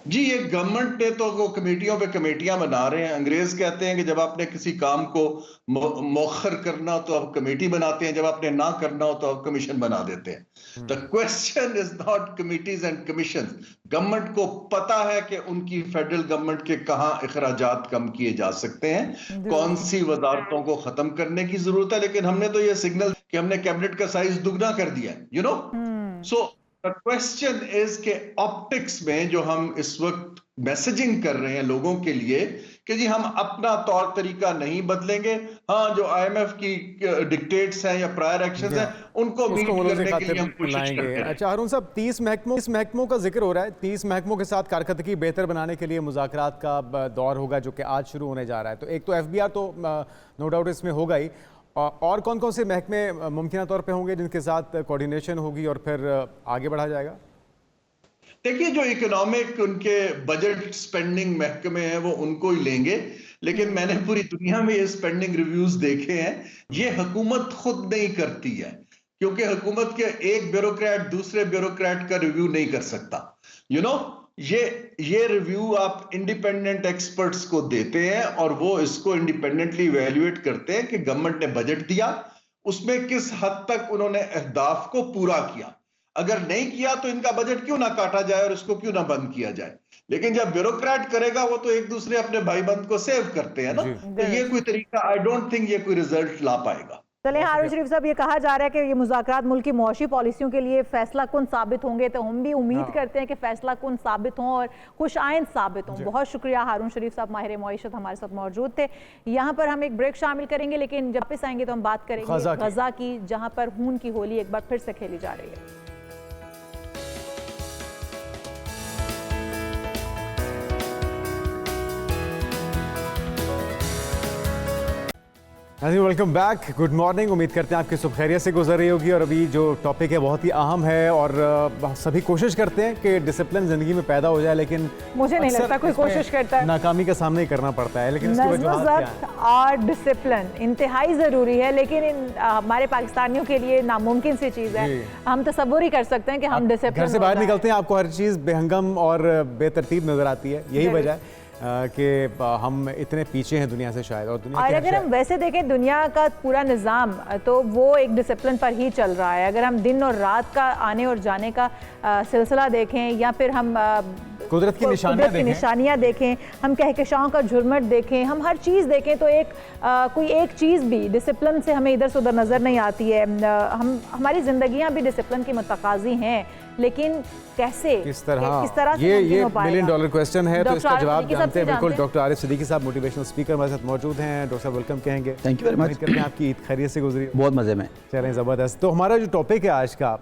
जी, ये गवर्नमेंट ने तो वो कमेटियों पे कमेटियां बना रहे हैं। अंग्रेज कहते हैं कि जब आपने किसी काम को मौखर करना हो तो आप कमेटी बनाते हैं, जब आपने ना करना हो तो आप कमीशन बना देते हैं। The question is not committees and commission. Government को पता है कि उनकी फेडरल गवर्नमेंट के कहां इखराजात कम किए जा सकते हैं, कौन सी वजारतों को खत्म करने की जरूरत है। लेकिन हमने तो ये सिग्नल कि हमने कैबिनेट का साइज दुगना कर दिया है, सो द क्वेश्चन इज के ऑप्टिक्स में जो हम इस वक्त मैसेजिंग कर रहे हैं लोगों के लिए कि जी हम अपना तौर तरीका नहीं बदलेंगे, हाँ जो आईएमएफ की डिक्टेट्स हैं या प्रायर एक्शंस हैं उनको मीट करने के लिए हम कोशिश करते हैं। अच्छा हारून साहब, 30 महकमों का जिक्र हो रहा है। 30 महकमों के साथ कारकर्दगी बेहतर बनाने के लिए मुज़ाकरात का दौर होगा जो कि आज शुरू होने जा रहा है। तो एक तो एफबीआर तो नो डाउट इसमें होगा ही, और कौन कौन से महकमे मुमकिन तौर पे होंगे जिनके साथ कोऑर्डिनेशन होगी और फिर आगे बढ़ा जाएगा? देखिए, जो इकोनॉमिक उनके बजट स्पेंडिंग महकमे हैं वो उनको ही लेंगे, लेकिन मैंने पूरी दुनिया में ये स्पेंडिंग रिव्यूज देखे हैं, ये हुकूमत खुद नहीं करती है क्योंकि हुकूमत के एक ब्यूरोक्रेट दूसरे ब्यूरोक्रेट का रिव्यू नहीं कर सकता। ये रिव्यू आप इंडिपेंडेंट एक्सपर्ट्स को देते हैं और वो इसको इंडिपेंडेंटली इवैल्यूएट करते हैं कि गवर्नमेंट ने बजट दिया, उसमें किस हद तक उन्होंने अहदाफ को पूरा किया। अगर नहीं किया तो इनका बजट क्यों ना काटा जाए और इसको क्यों ना बंद किया जाए। लेकिन जब ब्यूरोक्रेट करेगा वो तो एक दूसरे अपने भाईबंद को सेव करते हैं ना, तो ये कोई तरीका, आई डोंट थिंक ये कोई रिजल्ट ला पाएगा। चलें हारून शरीफ साहब, ये कहा जा रहा है कि ये मुज़ाकरात मुल्क की मुआशी पॉलिसियों के लिए फैसला कुन साबित होंगे, तो हम भी उम्मीद करते हैं कि फैसला कुन साबित हों और खुश आइंद साबित हों। बहुत शुक्रिया हारून शरीफ साहब, माहिर मईशत हमारे साथ मौजूद थे। यहाँ पर हम एक ब्रेक शामिल करेंगे, लेकिन जब वापस आएंगे तो हम बात करेंगे गजा की, जहाँ पर खून की होली एक बार फिर से खेली जा रही है। Welcome back, good morning. उम्मीद करते हैं आपकी सुबह खैरियत से गुजर रही होगी। और अभी जो टॉपिक है बहुत ही अहम है और सभी कोशिश करते हैं कि डिसिप्लिन ज़िंदगी में पैदा हो जाए, लेकिन मुझे नहीं लगता कोई कोशिश करता है। नाकामी का सामना ही करना पड़ता है, लेकिन इसकी वजूहात क्या है? और डिसिप्लिन इंतहाई ज़रूरी है, लेकिन हमारे पाकिस्तानियों के लिए नामुमकिन सी चीज़ है। हम तसव्वुर ही कर सकते हैं कि हम डिसिप्लिन, घर से बाहर निकलते हैं आपको हर चीज़ बेहंगम और बेतरतीब नज़र आती है। यही वजह है कि हम इतने पीछे हैं दुनिया से शायद। और अगर हम वैसे देखें दुनिया का पूरा निज़ाम, तो वो एक डिसिप्लिन पर ही चल रहा है। अगर हम दिन और रात का आने और जाने का सिलसिला देखें, या फिर हम कुदरत की निशानियाँ देखें, हम कहकशाओं का झुरमट देखें, हम हर चीज़ देखें, तो कोई एक चीज़ भी डिसिप्लिन से हमें इधर से उधर नज़र नहीं आती है। हमारी ज़िंदगियाँ भी डिसिप्लिन की मुतकाज़ी हैं, लेकिन कैसे, किस तरह से ये $1 मिलियन क्वेश्चन है। तो इसका जवाब जानते हैं बिल्कुल डॉक्टर आरिफ सिद्दीकी साहब, मोटिवेशनल स्पीकर हमारे साथ मौजूद हैं। डॉक्टर साहब वेलकम कहेंगे। Thank you very much. करते हैं आपकी ईद खैरियत से गुजरी? बहुत मज़े में। चलें, ज़बरदस्त। तो हमारा जो टॉपिक है आज का,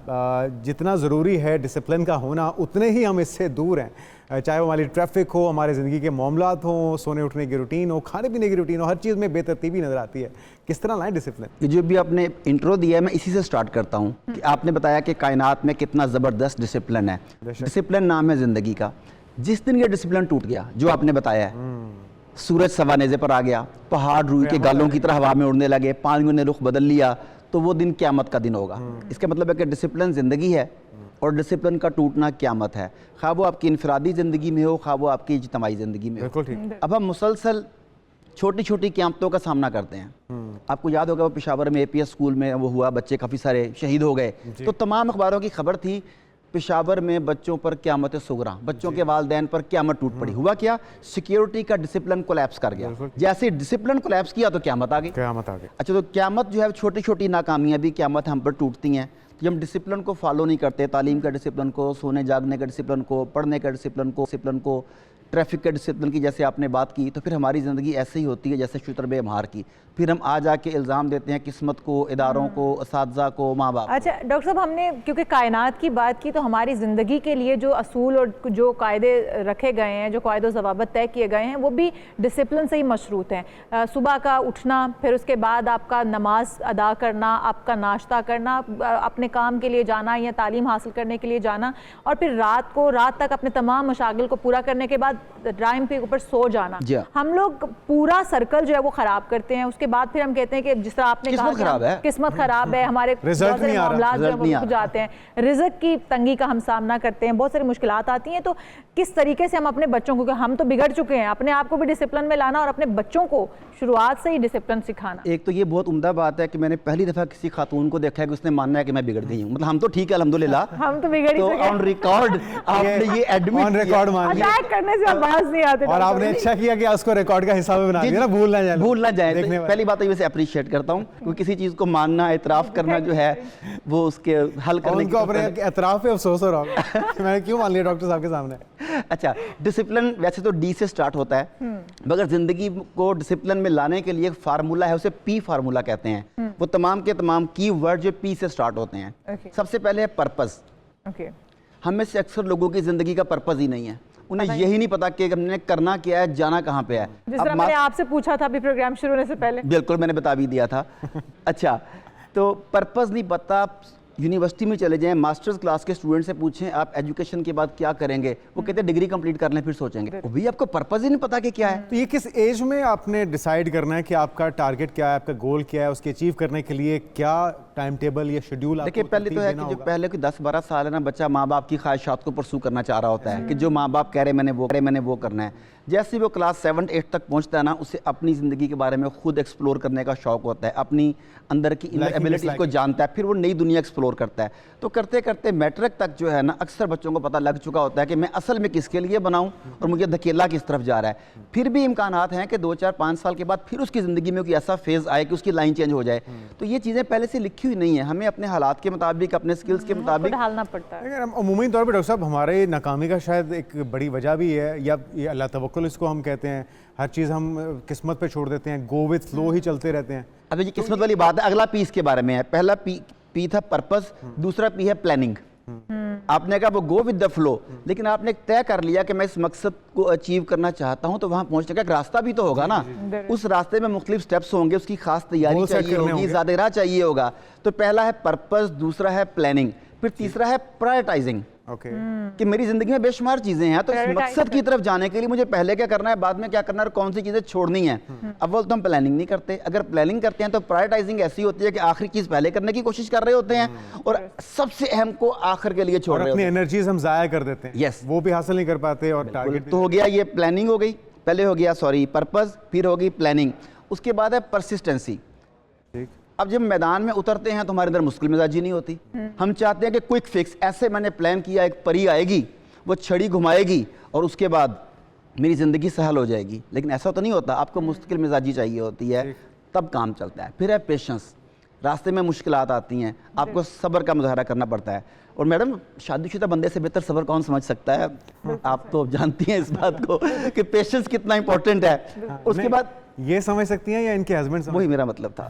जितना ज़रूरी है डिसिप्लिन का होना, उतने ही हम इससे दूर हैं। चाहे वो हमारी ट्रैफिक हो, हमारे ज़िंदगी के मामलात हों, सोने उठने की रूटीन हो, खाने पीने की रूटीन हो, हर चीज़ में बेतरतीबी नज़र आती है। किस तरह लाएं डिसिप्लिन? ये जो भी आपने इंट्रो दिया है, मैं इसी से स्टार्ट करता हूँ कि आपने बताया कि कायनात में कितना ज़बरदस्त डिसिप्लिन है। डिसिप्लिन नाम है ज़िंदगी का। जिस दिन ये डिसिप्लिन टूट गया, जो आपने बताया है, सूरज सवानेज़े पर आ गया, पहाड़ रूई के गालों की तरह हवा में उड़ने लगे, पानियों ने रुख बदल लिया, तो वो दिन क़यामत का दिन होगा। इसका मतलब है कि डिसिप्लिन ज़िंदगी है और डिसिप्लिन का टूटना क़यामत है, खा वो आपकी इनफरादी ज़िंदगी में हो, खा वो आपकी इज्तिमाई ज़िंदगी में हो। अब हम मुसलसल छोटी छोटी क़यामतों का सामना करते हैं। आपको याद होगा वो पेशावर में APS स्कूल में वो हुआ, बच्चे काफ़ी सारे शहीद हो गए, तो तमाम अखबारों की खबर थी पेशावर में बच्चों पर क़यामत सुगरा, बच्चों के वालिदैन पर क़यामत टूट पड़ी। हुआ क्या? सिक्योरिटी का डिसिप्लिन कोलैप्स कर गया। जैसे डिसिप्लिन कोलैप्स किया तो क़यामत आ गई। अच्छा, तो क़यामत जो है, छोटी छोटी नाकामियाँ भी क़यामत हम पर टूटती हैं कि हम डिसिप्लिन को फॉलो नहीं करते। तालीम का डिसिप्लिन को, सोने जागने का डिसिप्लिन को, पढ़ने का डिसिप्लिन को, ट्रैफिक के डिसिप्लिन की जैसे आपने बात की, तो फिर हमारी ज़िंदगी ऐसे ही होती है जैसे शुतर मार की। फिर हम आ जाके इल्ज़ाम देते हैं किस्मत को, इदारों को, असातिज़ा को, माँ बाप। अच्छा डॉक्टर साहब, हमने क्योंकि कायनात की बात की, तो हमारी ज़िंदगी के लिए जो असूल और जो कायदे रखे गए हैं, जो कायदे ज़वाबित तय किए गए हैं, वो भी डिसिप्लिन से ही मशरूत हैं। सुबह का उठना, फिर उसके बाद आपका नमाज अदा करना, आपका नाश्ता करना, अपने काम के लिए जाना या तालीम हासिल करने के लिए जाना, और फिर रात तक अपने तमाम मशागिल को पूरा करने के बाद टाइम पे ऊपर सो जाना। हम लोग पूरा सर्कल जो है वो ख़राब करते हैं। उसके बाद फिर हम कहते हैं कि जिस तरह आपने कहा किस्मत खराब है, हमारे मामलात जो रुक जाते हैं, रिज़्क की तंगी का हम सामना करते हैं, बहुत सारी मुश्किलात आती हैं। तो किस तरीके से हम अपने बच्चों को, हम तो बिगड़ चुके हैं, अपने आप को भी डिसिप्लिन में लाना और अपने बच्चों को शुरुआत से ही डिसिप्लिन सिखाना। एक तो ये बहुत उम्दा बात है कि मैंने पहली दफा किसी खातून को देखा है कि उसने मानना है कि मैं बिगड़ गई हूँ। मतलब हम तो ठीक है अल्हम्दुलिल्लाह, हम तो बिगड़ ही तो ऑन रिकॉर्ड आपने ये एडमिट ऑन रिकॉर्ड मान लिया, अटैक करने से आवाज नहीं आती। और आपने अच्छा किया कि उसको रिकॉर्ड का हिस्सा बना दिया ना, भूल ना जाए। तो पहली बात तो वैसे अप्रिशिएट करता हूँ, क्योंकि किसी चीज को मानना, इतराफ करना जो है वो उसके हल करने उनको अपने इतराफ पे अफसोस हो रहा होगा मैंने क्यों मान लिया डॉक्टर साहब के सामने। अच्छा, डिसिप्लिन वैसे तो D से स्टार्ट होता है, मगर जिंदगी को डिसिप्लिन में लाने के लिए एक फार्मूला है, उसे P फार्मूला कहते हैं। वो तमाम के तमाम की वर्ड जो P से स्टार्ट होते हैं। सबसे पहले है पर्पस। हम में से अक्सर लोगों की जिंदगी का पर्पस ही नहीं है, उन्हें यही नहीं पता कि हमने करना क्या है, जाना कहाँ पे है। जिस तरह मैंने आपसे पूछा था अभी प्रोग्राम शुरू होने से पहले। बिल्कुल, मैंने बता भी दिया था। अच्छा, तो पर्पस नहीं पता, यूनिवर्सिटी में चले जाएं, मास्टर्स क्लास के स्टूडेंट से पूछें आप एजुकेशन के बाद क्या करेंगे, वो कहते हैं डिग्री कंप्लीट कर लें फिर सोचेंगे। वो भी आपको पर्पस ही नहीं पता कि क्या है। तो ये किस एज में आपने डिसाइड करना है कि आपका टारगेट क्या है, आपका गोल क्या है, उसके अचीव करने के लिए क्या टाइम टेबल या शेड्यूल? देखिए, पहले तो है कि जो पहले कोई 10-12 साल है ना, बच्चा माँ बाप की ख्वाहिशात को परसू करना चाह रहा होता है कि जो माँ बाप कह रहे मैंने वो करना है। जैसे ही वो क्लास 7 8 तक पहुंचता है ना, उसे अपनी ज़िंदगी के बारे में खुद एक्सप्लोर करने का शौक होता है, अपनी अंदर की इनर एबिलिटीज़ को जानता है, फिर वो नई दुनिया एक्सप्लोर करता है। तो करते करते मैट्रिक तक जो है ना, अक्सर बच्चों को पता लग चुका होता है कि मैं असल में किसके लिए बनाऊं और मुझे धकेला किस तरफ जा रहा है। फिर भी इम्कानात हैं कि 2 4 5 साल के बाद फिर उसकी ज़िंदगी में कोई ऐसा फेज़ आए कि उसकी लाइन चेंज हो जाए। तो ये चीज़ें पहले से लिखी हुई नहीं है, हमें अपने हालात के मुताबिक, अपने स्किल्स के मुताबिक ढालना पड़ता है। अगर हम अमूमी तौर पर डॉक्टर साहब, हमारे नाकामी का शायद एक बड़ी वजह भी है, या ये अल्लाह तवक्कुल इसको हम कहते हैं, हर चीज़ हम किस्मत पे छोड़ देते हैं, गो विथ फ्लो ही चलते रहते हैं। अब ये किस्मत वाली बात है। अगला पी इसके बारे में है। पहला पी था पर्पस, दूसरा पी है प्लानिंग। आपने कहा वो गो विद द फ्लो, लेकिन आपने तय कर लिया कि मैं इस मकसद को अचीव करना चाहता हूं, तो वहां पहुंचने का एक रास्ता भी तो होगा ना। उस रास्ते में मुख्तलिफ स्टेप्स होंगे, उसकी खास तैयारी चाहिए होगी, ज़्यादा चाहिए होगा। तो पहला है पर्पस, दूसरा है प्लानिंग, फिर तीसरा है प्रायोरिटाइजिंग। कि मेरी जिंदगी में बेशुमार चीजें हैं, तो इस मकसद की तरफ जाने के लिए मुझे पहले क्या करना है, बाद में क्या करना है और कौन सी चीजें छोड़नी है। अव्वल तो हम प्लानिंग नहीं करते। अगर प्लानिंग करते हैं तो प्रायोरिटाइजिंग ऐसी होती है कि आखिरी चीज पहले करने की कोशिश कर रहे होते हैं और सबसे अहम को आखिर के लिए छोड़ रहे होते हैं। अपनी एनर्जीज हम जाया कर देते हैं, यस, वो भी हासिल नहीं कर पाते। और टारगेट तो हो गया, ये प्लानिंग हो गई, पहले हो गया पर्पस, फिर होगी प्लानिंग, उसके बाद है परसिस्टेंसी। अब जब मैदान में उतरते हैं तो हमारे अंदर मुश्किल मिजाजी नहीं होती। हम चाहते हैं कि क्विक फिक्स, ऐसे मैंने प्लान किया, एक परी आएगी, वो छड़ी घुमाएगी और उसके बाद मेरी ज़िंदगी सहल हो जाएगी। लेकिन ऐसा तो नहीं होता, आपको मुश्किल मिजाजी चाहिए होती है, तब काम चलता है। फिर है पेशेंस, रास्ते में मुश्किलात आती हैं, आपको सब्र का मुजाहरा करना पड़ता है। और मैडम, शादीशुदा बंदे से बेहतर सब्र कौन समझ सकता है? आप तो जानती हैं इस बात को कि पेशेंस कितना इंपॉर्टेंट है। उसके बाद ये समझ सकती हैं या इनके हस्बैंड? वही मेरा मतलब था।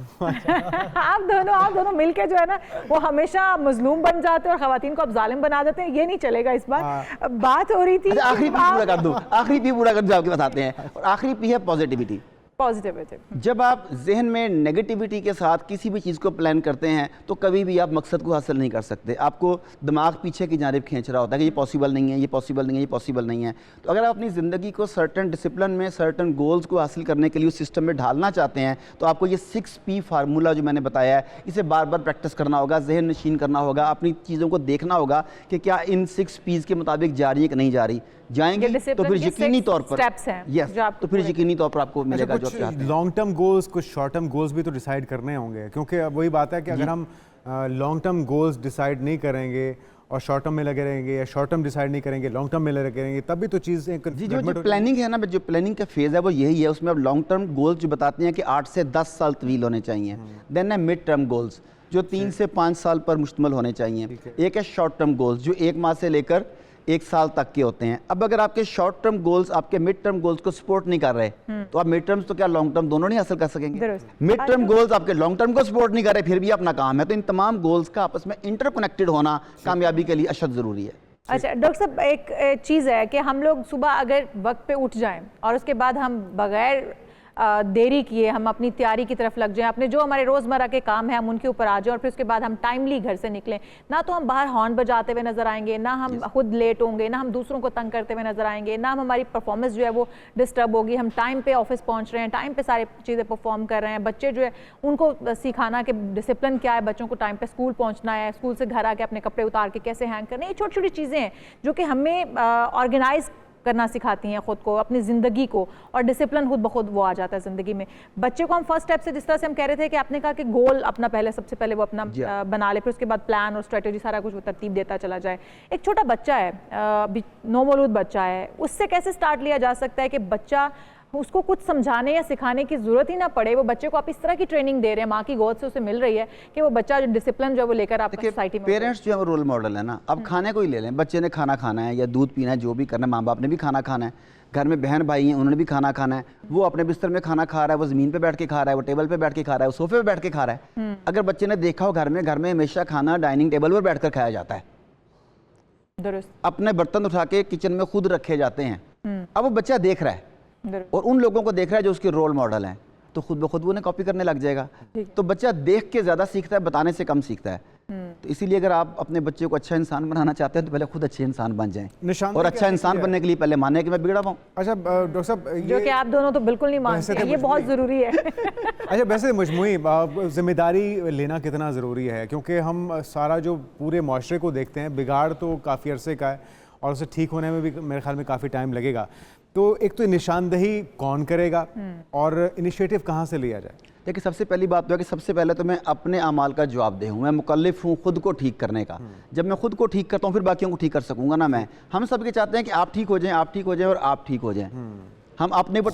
आप दोनों मिलके जो है ना, वो हमेशा मजलूम बन जाते हैं और खवातीन को आप जालिम बना देते हैं। ये नहीं चलेगा इस बार। बात हो रही थी, आखिरी पी पूरा कर दूं, आखिरी पी पूरा कर दूं, आपके बताते हैं। और आखिरी पी है पॉजिटिविटी। पॉजिटिविटी। जब आप जहन में नेगेटिविटी के साथ किसी भी चीज़ को प्लान करते हैं तो कभी भी आप मकसद को हासिल नहीं कर सकते। आपको दिमाग पीछे की जानिब खींच रहा होता है कि ये पॉसिबल नहीं है, ये पॉसिबल नहीं है, ये पॉसिबल नहीं है। तो अगर आप अपनी ज़िंदगी को सर्टन डिसिप्लिन में, सर्टन गोल्स को हासिल करने के लिए उस सिस्टम में ढालना चाहते हैं, तो आपको ये 6P फार्मूला जो मैंने बताया है, इसे बार बार प्रैक्टिस करना होगा, जहन नशीन करना होगा, अपनी चीज़ों को देखना होगा कि क्या इन 6Ps के मुताबिक जा रही है कि नहीं जा रही। जाएंगे तो फिर यकीनी तौर पर यस, तो फिर यकीनी तौर पर आपको मिलेगा जो आप चाहते हैं। लॉन्ग टर्म गोल्स, कुछ शॉर्ट टर्म गोल्स भी तो डिसाइड करने होंगे, क्योंकि अब वही बात है कि अगर हम लॉन्ग टर्म गोल्स डिसाइड नहीं करेंगे और शॉर्ट टर्म में लगे रहेंगे, या शॉर्ट टर्म डिसाइड नहीं करेंगे, लॉन्ग टर्म में लगे रहेंगे, तब भी तो चीज़ जी। जो प्लानिंग है ना, जो प्लानिंग का फेज़ है वो यही है। उसमें अब लॉन्ग टर्म गोल्स जो बताते हैं कि 8 से 10 साल तवील होने चाहिए। देन है मिड टर्म गोल्स जो 3 से 5 साल पर मुश्तमिल होने चाहिए। एक है शॉर्ट टर्म गोल्स जो 1 माह से लेकर 1 साल तक के होते हैं। अब अगर आपके शॉर्ट टर्म गोल्स आपके मिड टर्म गोल्स को सपोर्ट नहीं कर रहे, तो आप मिड टर्म्स तो क्या लॉन्ग टर्म दोनों नहीं हासिल कर सकेंगे। मिड टर्म गोल्स आपके लॉन्ग टर्म को सपोर्ट नहीं कर रहे, फिर भी अपना काम है। तो इन तमाम गोल्स का आपस में इंटरकनेक्टेड होना कामयाबी के लिए अशद ज़रूरी है। अच्छा डॉक्टर साहब, एक चीज़ है कि हम लोग सुबह अगर वक्त पे उठ जाएं और उसके बाद हम बगैर देरी किए हम अपनी तैयारी की तरफ लग जाएं, अपने जो हमारे रोज़मर्रा के काम हैं हम उनके ऊपर आ जाएं, और फिर उसके बाद हम टाइमली घर से निकलें, ना तो हम बाहर हॉर्न बजाते हुए नजर आएंगे, ना हम खुद लेट होंगे, ना हम दूसरों को तंग करते हुए नजर आएंगे, ना हमारी परफॉर्मेंस जो है वो डिस्टर्ब होगी। हम टाइम पे ऑफिस पहुंच रहे हैं, टाइम पे सारी चीज़ें परफॉर्म कर रहे हैं। बच्चे जो है उनको सिखाना कि डिसिप्लिन क्या है, बच्चों को टाइम पे स्कूल पहुंचना है, स्कूल से घर आके अपने कपड़े उतार के कैसे हैंग करने, ये छोटी छोटी चीज़ें हैं जो कि हमें ऑर्गेनाइज करना सिखाती हैं खुद को, अपनी ज़िंदगी को, और डिसिप्लिन खुद ब खुद वो आ जाता है ज़िंदगी में। बच्चे को हम फर्स्ट स्टेप से, जिस तरह से हम कह रहे थे कि आपने कहा कि गोल अपना पहले, सबसे पहले वो अपना बना ले, फिर उसके बाद प्लान और स्ट्रेटेजी सारा कुछ वो तरतीब देता चला जाए। एक छोटा बच्चा है, नौमौलूद बच्चा है, उससे कैसे स्टार्ट लिया जा सकता है कि बच्चा, उसको कुछ समझाने या सिखाने की जरूरत ही ना पड़े, वो बच्चे को आप इस तरह की ट्रेनिंग दे रहे हैं, माँ की गोद से उसे मिल रही है कि वो बच्चा डिसिप्लिन जो वो लेकर आप सोसाइटी में। पेरेंट्स जो है वो रोल मॉडल है ना। अब खाने को ही ले लें, बच्चे ने खाना खाना है या दूध पीना है, जो भी करना है, माँ बाप ने भी खाना खाना है, घर में बहन भाई हैं उन्होंने भी खाना खाना है। वो अपने बिस्तर में खाना खा रहा है, वो ज़मीन पे बैठ के खा रहा है, वो टेबल पे बैठ के खा रहा है, वो सोफे पे बैठ के खा रहा है। अगर बच्चे ने देखा हो घर में हमेशा खाना डाइनिंग टेबल पर बैठ कर खाया जाता है, अपने बर्तन उठा के किचन में खुद रखे जाते हैं। अब वो बच्चा देख रहा है और उन लोगों को देख रहा है जो उसके रोल मॉडल हैं, तो खुद ब खुद वो उन्हें कॉपी करने लग जाएगा। तो बच्चा देख के ज़्यादा सीखता है, बताने से कम सीखता है। तो इसीलिए अगर आप अपने बच्चे को अच्छा इंसान बनाना चाहते हैं तो पहले खुद अच्छे इंसान बन जाएं, और अच्छा इंसान बनने के लिए पहले माने कि मैं बिगड़ा हुआ हूं। अच्छा डॉक्टर साहब, जो कि आप दोनों तो बिल्कुल नहीं मानते हैं, ये बहुत ज़रूरी है। अच्छा, वैसे मजमूई जिम्मेदारी लेना कितना ज़रूरी है, क्योंकि हम सारा जो पूरे माशरे को देखते हैं, बिगाड़ तो काफ़ी अरसे का है और उसे ठीक होने में भी मेरे ख्याल में काफ़ी टाइम लगेगा। तो एक तो निशानदेही कौन करेगा और इनिशिएटिव कहाँ से लिया जाए? देखिए, सबसे पहली बात तो है कि सबसे पहले तो मैं अपने अमाल का जवाबदेह हूँ, मैं मुकल्लिफ हूँ खुद को ठीक करने का। जब मैं खुद को ठीक करता हूँ फिर बाकियों को ठीक कर सकूंगा ना मैं। हम सब ये चाहते हैं कि आप ठीक हो जाएं, आप ठीक हो जाएं और आप ठीक हो जाएं। हम अपने ऊपर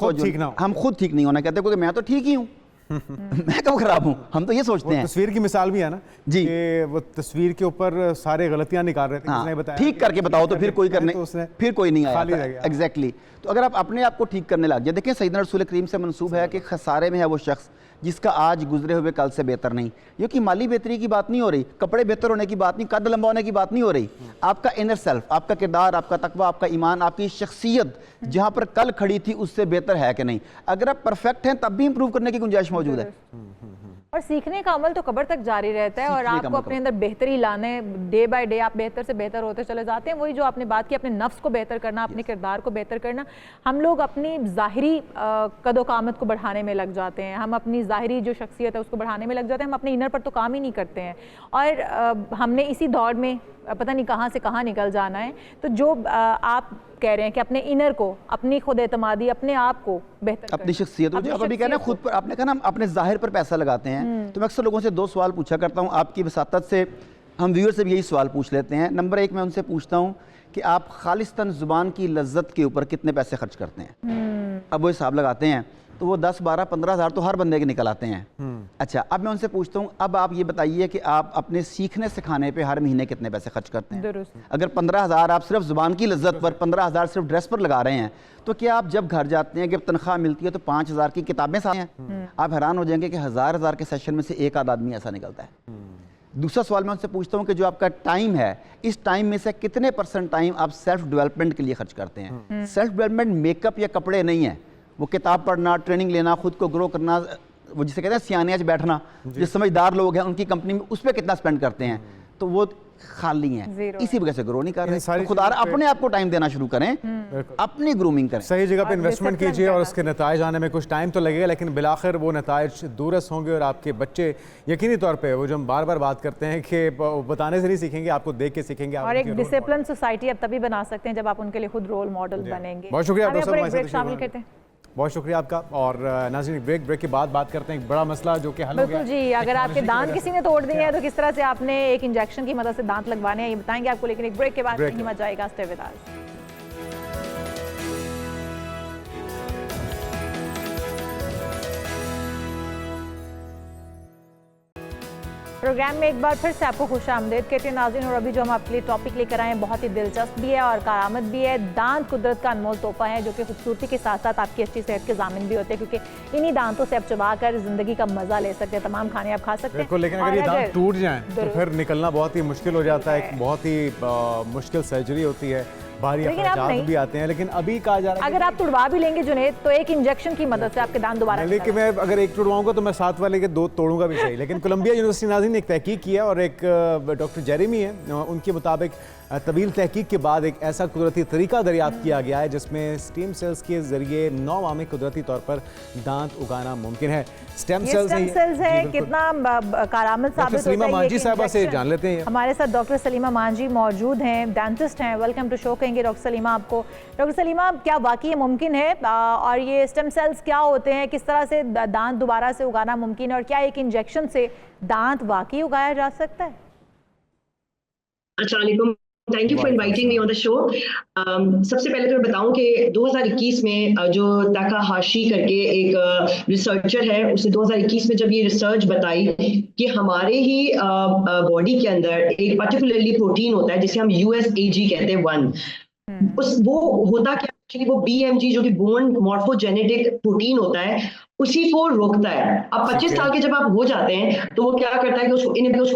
हम खुद ठीक नहीं होना कहते, क्योंकि मैं तो ठीक ही हूँ मैं क्यों खराब हूँ, हम तो ये सोचते हैं। तस्वीर की मिसाल भी है ना जी, कि वो तस्वीर के ऊपर सारे गलतियां निकाल रहे थे। हाँ, किसने बताया ठीक करके बताओ तो फिर कोई करने तो फिर कोई नहीं आया। खाली रह गया। एग्जैक्टली। तो अगर आप अपने आप को ठीक करने लग जाए, देखिए सैयदना रसूल करीम से मंसूब है कि खसारे में है वो शख्स जिसका आज गुजरे हुए कल से बेहतर नहीं। ये कि माली बेहतरी की बात नहीं हो रही, कपड़े बेहतर होने की बात नहीं, कद लंबा होने की बात नहीं हो रही। आपका इनर सेल्फ, आपका किरदार, आपका तकवा, आपका ईमान, आपकी शख्सियत जहां पर कल खड़ी थी उससे बेहतर है कि नहीं। अगर आप परफेक्ट हैं तब भी इंप्रूव करने की गुंजाइश मौजूद है। और सीखने का अमल तो कब्र तक जारी रहता है और आपको अपने अंदर बेहतरी लाने, डे बाय डे आप बेहतर से बेहतर होते चले जाते हैं। वही जो आपने बात की, अपने नफ्स को बेहतर करना, अपने किरदार को बेहतर करना। हम लोग अपनी ज़ाहिरी कदो-कामत को बढ़ाने में लग जाते हैं, हम अपनी ज़ाहिरी जो शख्सियत है उसको बढ़ाने में लग जाते हैं, हम अपने इनर पर तो काम ही नहीं करते हैं। और हमने इसी दौड़ में पता नहीं कहाँ से कहाँ निकल जाना है। तो जो आप कह रहे हैं कि अपने इनर को, अपनी खुद एतमादी, अपने आप को बेहतर, अपनी शख्सियत, आप अभी कह रहे हैं खुद पर, आपने कहा ना अपने जाहिर पर पैसा लगाते हैं। तो मैं अक्सर लोगों से दो सवाल पूछा करता हूँ, आपकी वसातत से हम व्यूअर से भी यही सवाल पूछ लेते हैं। नंबर एक, मैं उनसे पूछता हूँ कि आप खालिस्तन जुबान की लज्जत के ऊपर कितने पैसे खर्च करते हैं। अब वो हिसाब लगाते हैं तो वो 10, 12, 15 हज़ार तो हर बंदे के निकल आते हैं। अच्छा, अब मैं उनसे पूछता हूँ, अब आप ये बताइए कि आप अपने सीखने सिखाने पे हर महीने कितने पैसे खर्च करते हैं। अगर 15 हज़ार आप सिर्फ जुबान की लज्जत पर, 15 हज़ार सिर्फ ड्रेस पर लगा रहे हैं, तो क्या आप जब घर जाते हैं, जब तनख्वाह मिलती है तो 5 हज़ार की किताबें साथ हैं। आप हैरान हो जाएंगे कि हज़ार के सेशन में से एक आध आदमी ऐसा निकलता है। दूसरा सवाल मैं उनसे पूछता हूँ कि जो आपका टाइम है, इस टाइम में से कितने % टाइम आप सेल्फ डेवलपमेंट के लिए खर्च करते हैं। सेल्फ डेवलपमेंट मेकअप या कपड़े नहीं है, वो किताब पढ़ना, ट्रेनिंग लेना, खुद को ग्रो करना, वो जिसे कहते हैं सियाने बैठना, जो समझदार लोग हैं उनकी कंपनी में उस पर कितना स्पेंड करते हैं, तो वो खाली हैं, इसी वजह से ग्रो नहीं कर रहे। तो खुदा अपने आप को टाइम देना शुरू करें, अपनी ग्रूमिंग करें, सही जगह पे इन्वेस्टमेंट कीजिए और उसके नताइज आने में कुछ टाइम तो लगेगा, लेकिन बिलाखिर वो नताइज दूरस होंगे और आपके बच्चे यकीनी तौर पे, वो जो हम बार बार बात करते हैं कि बताने से नहीं सीखेंगे, आपको देख के सीखेंगे। और एक डिसिप्लिन सोसाइटी आप तभी बना सकते हैं जब आप उनके लिए खुद रोल मॉडल बनेंगे। बहुत शुक्रिया शामिल करते हैं, बहुत शुक्रिया आपका। और नाज़रीन, ब्रेक के बाद बात करते हैं एक बड़ा मसला जो कि हल हो गया जी। अगर आपके दांत किसी ने तोड़ दिए हैं तो किस तरह से आपने एक इंजेक्शन की मदद से दांत लगवाने हैं, ये बताएंगे आपको, लेकिन एक ब्रेक के बाद नहीं मजा आएगा। Stay with us. प्रोग्राम में एक बार फिर से आपको खुश आमदेद कहते हैं नाज़रीन। और अभी जो हम आपके लिए टॉपिक लेकर आए हैं बहुत ही दिलचस्प भी है और कारआमद भी है। दांत कुदरत का अनमोल तोहफा है जो कि खूबसूरती के साथ साथ आपकी अच्छी सेहत के ज़ामिन भी होते हैं, क्योंकि इन्हीं दांतों से आप चबा कर जिंदगी का मज़ा ले सकते हैं, तमाम खाने आप खा सकते हैं। लेकिन अगर ये दांत टूट जाएं तो फिर निकलना बहुत ही मुश्किल हो जाता है, एक बहुत ही मुश्किल सर्जरी होती है, भारी अखराजात भी आते हैं। लेकिन अभी कहा जा रहा है अगर आप तुड़वा भी लेंगे जुनैद तो एक इंजेक्शन की मदद से आपके दांत दोबारा, लेकिन मैं अगर एक तुड़वाऊंगा तो मैं साथ वाले के 2 तोड़ूंगा भी सही। लेकिन कोलंबिया यूनिवर्सिटी नाज़रीन ने एक तहकीक की है और एक डॉक्टर जेरेमी है, उनके मुताबिक तवील तहकीक के बाद एक ऐसा कुदरती तरीका दरियाफ्त किया गया है जिसमें स्टेम सेल्स के जरिए 9 माह में कुदरती तौर पर दांत उगाना मुमकिन है। स्टेम सेल्स है, कितना कारआमद साबित होता है। सलीमा मांझी साहबा से जान लेते हैं। हमारे साथ डॉक्टर सलीमा मांझी मौजूद हैं, डेंटिस्ट हैं। वेलकम टू शो कहेंगे डॉक्टर सलीमा आपको। डॉक्टर सलीमा, क्या वाकई मुमकिन है और ये स्टेम सेल्स क्या होते हैं, किस तरह से दांत दोबारा से उगाना मुमकिन है और क्या एक इंजेक्शन से दांत वाकई उगाया जा सकता है? अस्सलाम वालेकुम, thank you for inviting me on the show. सबसे पहले तो मैं बताऊं कि 2021 में जो ताकाहाशी करके एक रिसर्चर है, उसने 2021 में जब ये रिसर्च बताई कि हमारे ही बॉडी के अंदर एक पर्टिकुलरली प्रोटीन होता है जिसे हम USAG कहते हैं 1, वो होता क्या एक्चुअली, वो BMG जो कि बोन मॉर्फोजेनेटिक प्रोटीन होता है, उसी को रोकता है। अब 25 साल के जब आप हो जाते हैं तो वो क्या करता है कि उसको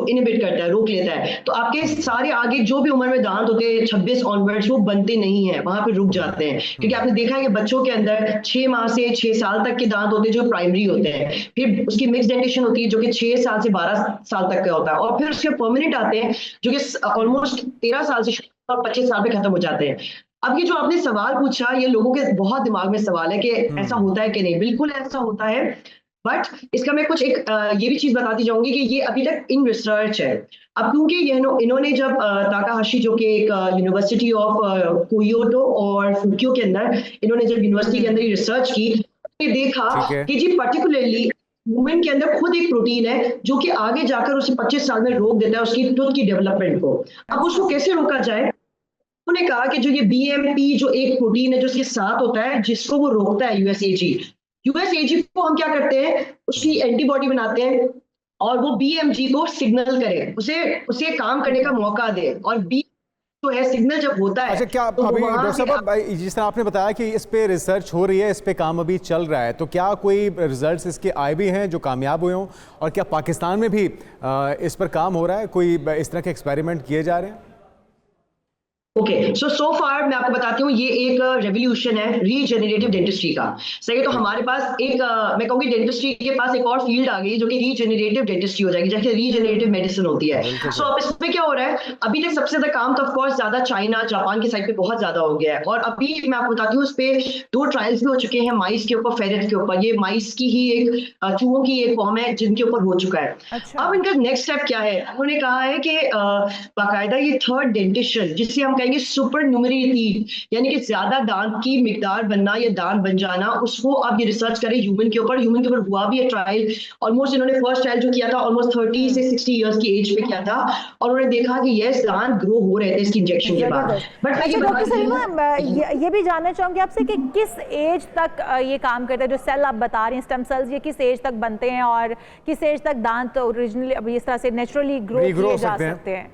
इनहिबिट करता है, रोक लेता है। तो आपके सारे आगे जो भी उम्र में दांत होते हैं 26 ऑनवर्ड्स, वो बनते नहीं है, वहां पे रुक जाते हैं। क्योंकि आपने देखा है कि बच्चों के अंदर 6 माह से 6 साल तक के दांत होते हैं जो प्राइमरी होते हैं, फिर उसकी मिक्स डेंटेशन होती है जो कि 6 साल से 12 साल तक का होता है, और फिर उसके परमानेंट आते हैं जो कि ऑलमोस्ट 13 साल से 25 साल पे खत्म हो जाते हैं। अब ये जो आपने सवाल पूछा, ये लोगों के बहुत दिमाग में सवाल है कि ऐसा होता है कि नहीं। बिल्कुल ऐसा होता है। बट इसका मैं कुछ एक ये भी चीज बताती जाऊंगी कि ये अभी तक इन रिसर्च है। अब क्योंकि ये इन्होंने जब ताकाहाशी जो कि एक यूनिवर्सिटी ऑफ कोयोटो और फुक्यो के अंदर इन्होंने जब यूनिवर्सिटी के अंदर ही रिसर्च की, ये देखा ठीक है। कि जी पर्टिकुलरली वुमेन के अंदर खुद एक प्रोटीन है जो कि आगे जाकर उसे 25 साल में रोक देता है उसकी टूथ की डेवलपमेंट को। अब उसको कैसे रोका जाए? उन्होंने कहा कि जो ये BMP जो एक प्रोटीन है जो उसके साथ होता है जिसको वो रोकता है यूएसएजी को हम क्या करते हैं, उसकी एंटीबॉडी बनाते हैं और वो BMG को सिग्नल करे, उसे काम करने का मौका दे। और बी जो है सिग्नल जब होता है, अच्छा, क्या तो अभी वहाँ डॉक्टर से साहब जिस तरह आपने बताया कि इस पे रिसर्च हो रही है, इस पे काम अभी चल रहा है, तो क्या कोई रिजल्ट्स इसके आए भी हैं जो कामयाब हुए हों? और क्या पाकिस्तान में भी इस पर काम हो रहा है, कोई इस तरह के एक्सपेरिमेंट किए जा रहे हैं? ओके, सो फार मैं आपको बताती हूँ, ये एक रेवोल्यूशन है रीजेनरेटिव डेंटिस्ट्री का। सही है, तो हमारे पास एक मैं कहूँगी डेंटिस्ट्री के पास एक और फील्ड आ गई जो कि रीजेनरेटिव डेंटिस्ट्री हो जाएगी, जैसे रीजेनरेटिव मेडिसिन होती है। सो अब इसमें क्या हो रहा है, अभी तक सबसे ज्यादा काम तो ऑफकोर्स ज्यादा चाइना जापान की साइड पे बहुत ज्यादा हो गया है। और अभी मैं आपको बताती हूँ, उस पर 2 ट्रायल्स भी हो चुके हैं माइस के ऊपर, फेरेट के ऊपर। ये माइस की ही एक चूहों की एक फॉर्म है जिनके ऊपर हो चुका है। अच्छा। अब इनका नेक्स्ट स्टेप क्या है? उन्होंने कहा है कि बाकायदा ये थर्ड डेंटिशन, जिसे हम कहेंगे सुपर न्यूमरी टीथ, यानी कि ज्यादा दांत की मिकदार बनना या दांत बन जाना, उसको अब ये रिसर्च करें ह्यूमन के ऊपर। ह्यूमन के ऊपर हुआ भी है ट्रायल, ऑलमोस्ट इन्होंने फर्स्ट ट्रायल जो किया था ऑलमोस्ट 30 से 60 इयर्स की एज पे किया था, और उन्होंने देखा कि यस दांत ग्रो हो रहे थे इसकी इंजेक्शन के बाद। बट अच्छा डॉक्टर सलीमा, ये भी जानना चाहूंगी आपसे कि किस एज तक ये काम करता है? जो सेल आप बता रही हैं स्टेम सेल्स, ये किस एज तक बनते हैं और किस एज तक दांत ओरिजिनली अब इस तरह से नेचुरली ग्रो किए जा सकते हैं?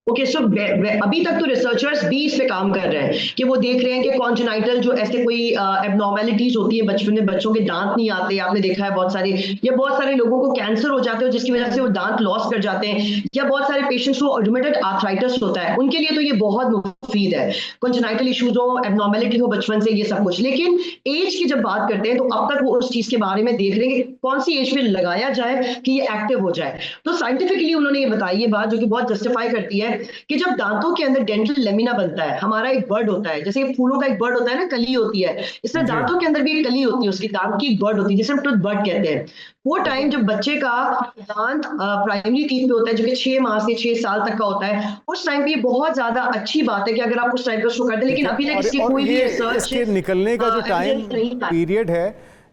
ओके, सो अभी तक तो रिसर्चर्स भी इस पे काम कर रहे हैं कि वो देख रहे हैं कि कॉन्जेनाइटल जो ऐसे कोई एबनॉर्मेलिटीज होती है बचपन में, बच्चों के दांत नहीं आते, आपने देखा है बहुत सारे, या बहुत सारे लोगों को कैंसर हो जाते हैं जिसकी वजह से वो दांत लॉस कर जाते हैं, या बहुत सारे पेशेंट्स को रूमेटॉइड आर्थराइटिस होता है, उनके लिए तो ये बहुत मुफीद है। कॉन्जेनाइटल इश्यूज हो, एबनॉर्मेलिटी हो बचपन से, ये सब कुछ। लेकिन एज की जब बात करते हैं तो अब तक वो उस चीज के बारे में देख रहे हैं कि कौन सी एज पे लगाया जाए कि ये एक्टिव हो जाए। तो साइंटिफिकली उन्होंने ये बताई ये बात, जो कि बहुत जस्टिफाई करती है कि जब दांतों के अंदर डेंटल लेमिना बनता है, हमारा एक बर्ड होता है, जैसे फूलों का एक बर्ड होता है ना, कली होती है, इसमें दांतों के अंदर भी एक कली होती है, उसकी दांत की एक बर्ड होती है जिसे हम टूथ बर्ड कहते हैं। वो टाइम जब बच्चे का दांत प्राइमरी टीथ पे होता है जो कि 6 माह से 6 साल तक का होता है, उस टाइम पे ये बहुत ज्यादा अच्छी बात है कि अगर आप उस टाइम पे उसको करते हैं। लेकिन अभी तक इसकी कोई भी रिसर्च, इसके निकलने का जो टाइम पीरियड है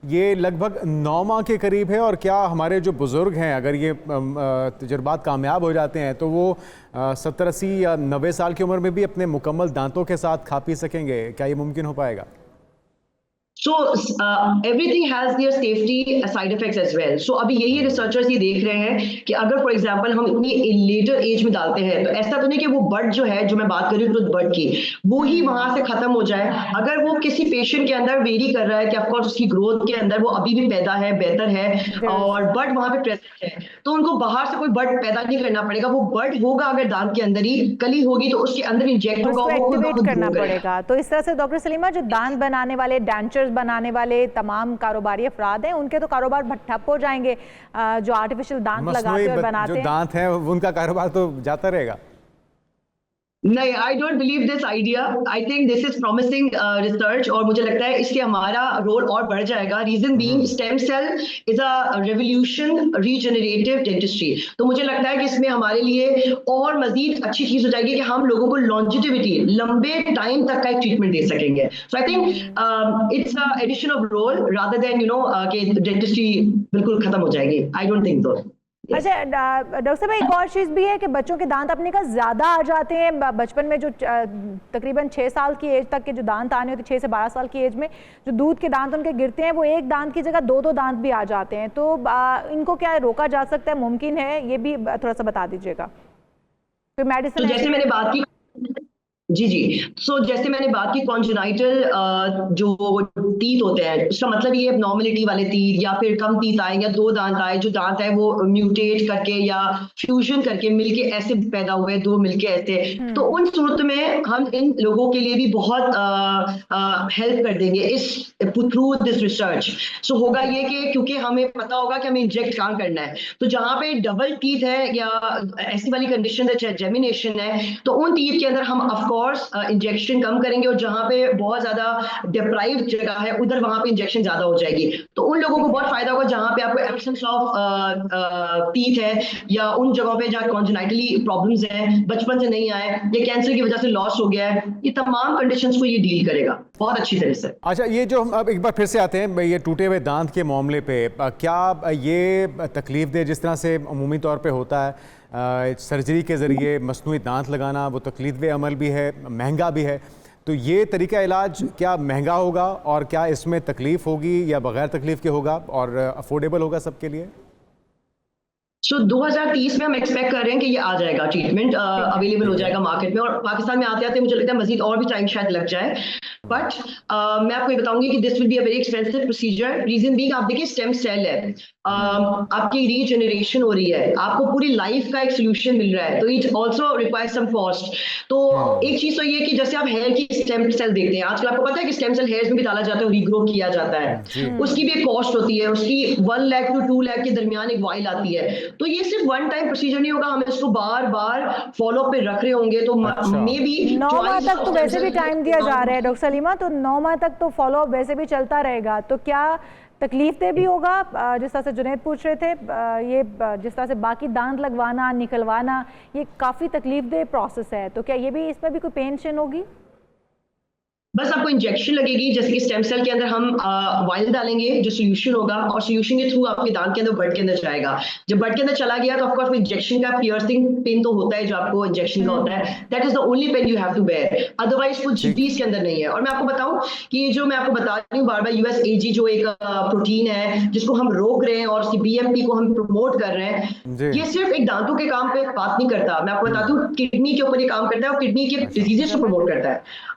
ये लगभग 9 माह के करीब है। और क्या हमारे जो बुज़ुर्ग हैं, अगर ये तजुर्बात कामयाब हो जाते हैं तो वो 70, 80 या 90 साल की उम्र में भी अपने मुकम्मल दांतों के साथ खा पी सकेंगे? क्या ये मुमकिन हो पाएगा? So everything has their safety side effects as well. So अभी यही रिसर्चर्स ये देख रहे हैं कि अगर फॉर एग्जांपल हम इतनी लेटर एज में डालते हैं तो ऐसा तो नहीं कि वो बर्ड जो है, जो मैं बात कर रही हूँ बर्ड की, वो ही वहां से खत्म हो जाए। अगर वो किसी पेशेंट के अंदर वेरी कर रहा है कि ऑफकोर्स उसकी ग्रोथ के अंदर वो अभी भी पैदा है, बेहतर है, और बर्ड वहां पे प्रेजेंट है, तो उनको बाहर से कोई बर्ड पैदा नहीं करना पड़ेगा। वो बर्ड होगा अगर दांत के अंदर ही, कली होगी तो उसके अंदर इंजेक्ट होगा, वो एक्टिवेट करना पड़ेगा। तो इस तरह से डॉक्टर सलीमा, जो दांत बनाने वाले, डेंचर्स बनाने वाले तमाम कारोबारी अफराद हैं, उनके तो कारोबार ठप हो जाएंगे। जो आर्टिफिशियल दांत लगाते और बनाते हैं, जो दांत हैं उनका कारोबार तो जाता रहेगा। नहीं, I don't believe this idea. I think this is promising research, और मुझे लगता है इससे हमारा रोल और बढ़ जाएगा। Reason being stem cell is a revolution regenerative dentistry. तो मुझे लगता है कि इसमें हमारे लिए और मजीद अच्छी चीज हो जाएगी कि हम लोगों को लॉन्जिटिविटी, लंबे टाइम तक का एक ट्रीटमेंट दे सकेंगे। So I think it's a addition of role rather than कि डेंटिस्ट्री बिल्कुल खत्म हो जाएगी। I don't think so. अच्छा डॉक्टर साहब, एक और चीज़ भी है कि बच्चों के दांत अपने का ज़्यादा आ जाते हैं बचपन में। जो तकरीबन 6 साल की एज तक के जो दांत आने होते हैं, 6 से 12 साल की एज में जो दूध के दांत उनके गिरते हैं, वो एक दांत की जगह 2-2 दांत भी आ जाते हैं। तो इनको क्या रोका जा सकता है, मुमकिन है? ये भी थोड़ा सा बता दीजिएगा। फिर मेडिसिन, जैसे मैंने बात की, जी सो जैसे मैंने बात की कॉन्जेनाइटल जो टीथ होते हैं, उसका मतलब ये एबनॉर्मलिटी वाले टीथ, या फिर कम टीथ आए, या 2 दांत आए, जो दांत है वो म्यूटेट करके या फ्यूजन करके मिलके ऐसे पैदा हुए, 2 मिलके ऐसे, तो उन सूरत में हम इन लोगों के लिए भी बहुत हेल्प कर देंगे इस थ्रू दिस रिसर्च। सो होगा ये कि क्योंकि हमें पता होगा कि हमें इंजेक्ट कहाँ करना है, तो जहाँ पे डबल टीथ है या ऐसी वाली कंडीशन है, जेमिनेशन है, तो उन टीथ के अंदर हम ऑफकोर्स कोर्स इंजेक्शन कम करेंगे, और जहाँ पे बहुत ज्यादा डिप्राइव्ड जगह है उधर वहां पे इंजेक्शन ज्यादा हो जाएगी। तो उन लोगों को बहुत फायदा होगा जहाँ पे आपको एब्सेंस ऑफ टीथ है, या उन जगहों पे जहाँ कॉन्जेनाइटली प्रॉब्लम्स हैं, बचपन से नहीं आए, या कैंसर की वजह से लॉस हो गया है, ये तमाम कंडीशंस को ये डील करेगा बहुत अच्छी तरह से। अच्छा, ये जो हम अब एक बार फिर से आते हैं ये टूटे हुए दांत के मामले पे, क्या ये तकलीफ दे जिस तरह से अमूमी तौर पे होता है सर्जरी के ज़रिए मसनूई दांत लगाना, वो तकलीफ दे अमल भी है, महंगा भी है, तो ये तरीका इलाज क्या महंगा होगा और क्या इसमें तकलीफ होगी या बगैर तकलीफ के होगा और अफोर्डेबल होगा सबके लिए? 2030 में हम एक्सपेक्ट कर रहे हैं कि ये आ जाएगा, ट्रीटमेंट अवेलेबल हो जाएगा मार्केट में, और पाकिस्तान में आते आते मुझे लगता है मजीद और भी टाइम शायद लग जाए। बट मैं आपको ये बताऊंगी कि this will be a very expensive procedure. Reason being, आप देखिए स्टेम सेल है, आपकी रीजनरेशन हो रही है, आपको पूरी लाइफ का एक सोल्यूशन मिल रहा है, तो it also requires some cost. तो एक चीज तो ये कि जैसे आप हेयर की स्टेम सेल देखते हैं आजकल, आपको पता है कि स्टेम सेल हेयर्स में भी डाला जाता है और रीग्रो किया जाता है, उसकी भी एक कॉस्ट होती है, उसकी 1 लाख to 2 लाख के दरमियान एक वाइल आती है। तो ये सिर्फ वन टाइम प्रोसीजर नहीं होगा, हम इसको बार बार फॉलो अप पे रख रहे होंगे। तो मे बी 9 माह तक तो वैसे भी टाइम दिया जा रहा है डॉक्टर सलीमा, तो 9 माह तक तो फॉलो अप वैसे भी चलता रहेगा, तो क्या तकलीफ दे भी होगा? जिस तरह से जुनैद पूछ रहे थे, ये जिस तरह से बाकी दांत लगवाना निकलवाना ये काफ़ी तकलीफ दे प्रोसेस है, तो क्या ये भी इसमें भी कोई पेंशन होगी? बस आपको इंजेक्शन लगेगी, जैसे कि स्टेम सेल के अंदर हम वाइल डालेंगे जो सोल्यूशन होगा, और सोल्यूशन के थ्रू आपके दांत के अंदर ब्लड के अंदर जाएगा। जब ब्लड के अंदर चला गया तो ऑफकोर्स इंजेक्शन का पियर्सिंग पेन तो होता है जो आपको इंजेक्शन का होता है, that is the only pain you have to bear, otherwise कुछ भी इसके अंदर नहीं है। और मैं आपको बताऊं कि जो मैं आपको बता रही हूँ बार बार, USAG जो एक प्रोटीन है जिसको हम रोक रहे हैं और BMP को हम प्रमोट कर रहे हैं, ये सिर्फ एक दांतों के काम पे बात नहीं करता, मैं आपको बताती हूँ किडनी के ऊपर ये काम करता है और किडनी के डिजीजेस को प्रमोट करता है।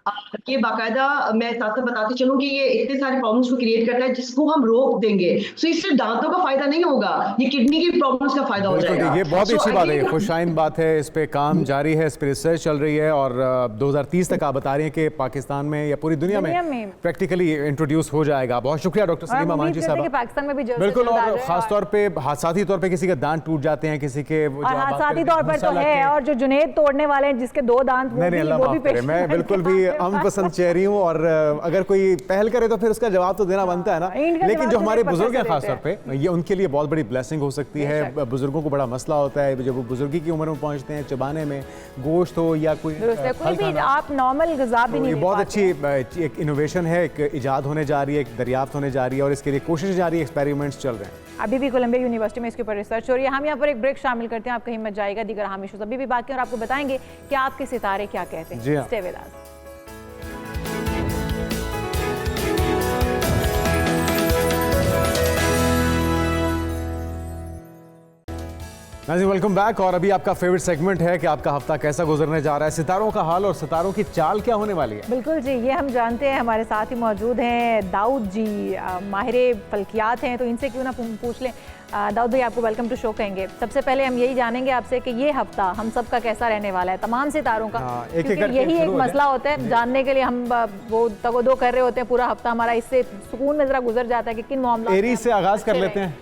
ये बाकायदा मैं साथ साथ बताती चलूं कि ये इतने सारे प्रॉब्लम्स को क्रिएट करता है जिसको हम रोक देंगे। सो इससे दांतों का फायदा नहीं होगा, ये किडनी की प्रॉब्लम्स का फायदा हो जाएगा। ये बहुत अच्छी बात है, खुशाइन बात है, इस पे काम जारी है, इस पे रिसर्च चल रही है और 2030 तक आप बता रही हैं कि पाकिस्तान में या पूरी दुनिया में प्रैक्टिकली इंट्रोड्यूस हो जाएगा। बहुत शुक्रिया डॉक्टर सलीमा मांझी साहब। पाकिस्तान में भी बिल्कुल, और खास तौर पे हादसाती तौर पे किसी के दांत टूट जाते हैं, किसी के हादसाती तौर पर तो है, और जो जुनैद तोड़ने वाले हैं जिसके 2 दांत वो भी मैं बिल्कुल भी हम पसंद चेहरी हूँ, और अगर कोई पहल करे तो फिर उसका जवाब तो देना बनता है ना। लेकिन जो हमारे बुजुर्ग हैं खासतौर पे, ये उनके लिए बहुत बड़ी ब्लेसिंग हो सकती है। बुजुर्गों को बड़ा मसला होता है जब वो बुजुर्गी की उम्र में पहुंचते हैं, चबाने में गोश्त हो या कोई भी आप नॉर्मल गज़ा भी नहीं, बहुत अच्छी एक इनोवेशन है, एक इजाद होने जा रही है, एक दरियाफ्त होने जा रही है, और इसके लिए कोशिश जारी है, एक्सपेरिमेंट्स चल रहे हैं। अभी भी कोलंबिया यूनिवर्सिटी में इसके ऊपर रिसर्च हो रही है। हम यहाँ पर एक ब्रेक शामिल करते हैं, आपका हिम्मत जाएगा, दीगर अहम इश्यूज अभी भी बाकी, और आपको बताएंगे कि आपके सितारे क्या कहते हैं। Stay with us. नाज़रीन, वेलकम बैक। और अभी आपका फेवरेट सेगमेंट है कि आपका हफ्ता कैसा गुजरने जा रहा है, सितारों का हाल और सितारों की चाल क्या होने वाली है। बिल्कुल जी, ये हम जानते हैं। हमारे साथ ही मौजूद हैं दाऊद जी, माहिर फल्कियात हैं, तो इनसे क्यों ना पूछ लें। दाऊद भाई, आपको वेलकम टू शो कहेंगे। सबसे पहले हम यही जानेंगे आपसे कि ये हफ्ता हम सब का कैसा रहने वाला है, तमाम सितारों का। क्योंकि यही एक मसला होता है जानने के लिए, हम वो तगोदो कर रहे होते हैं पूरा हफ्ता, हमारा इससे सुकून में जरा गुजर जाता है कि किन मामलों। एरीज से आगाज कर लेते हैं।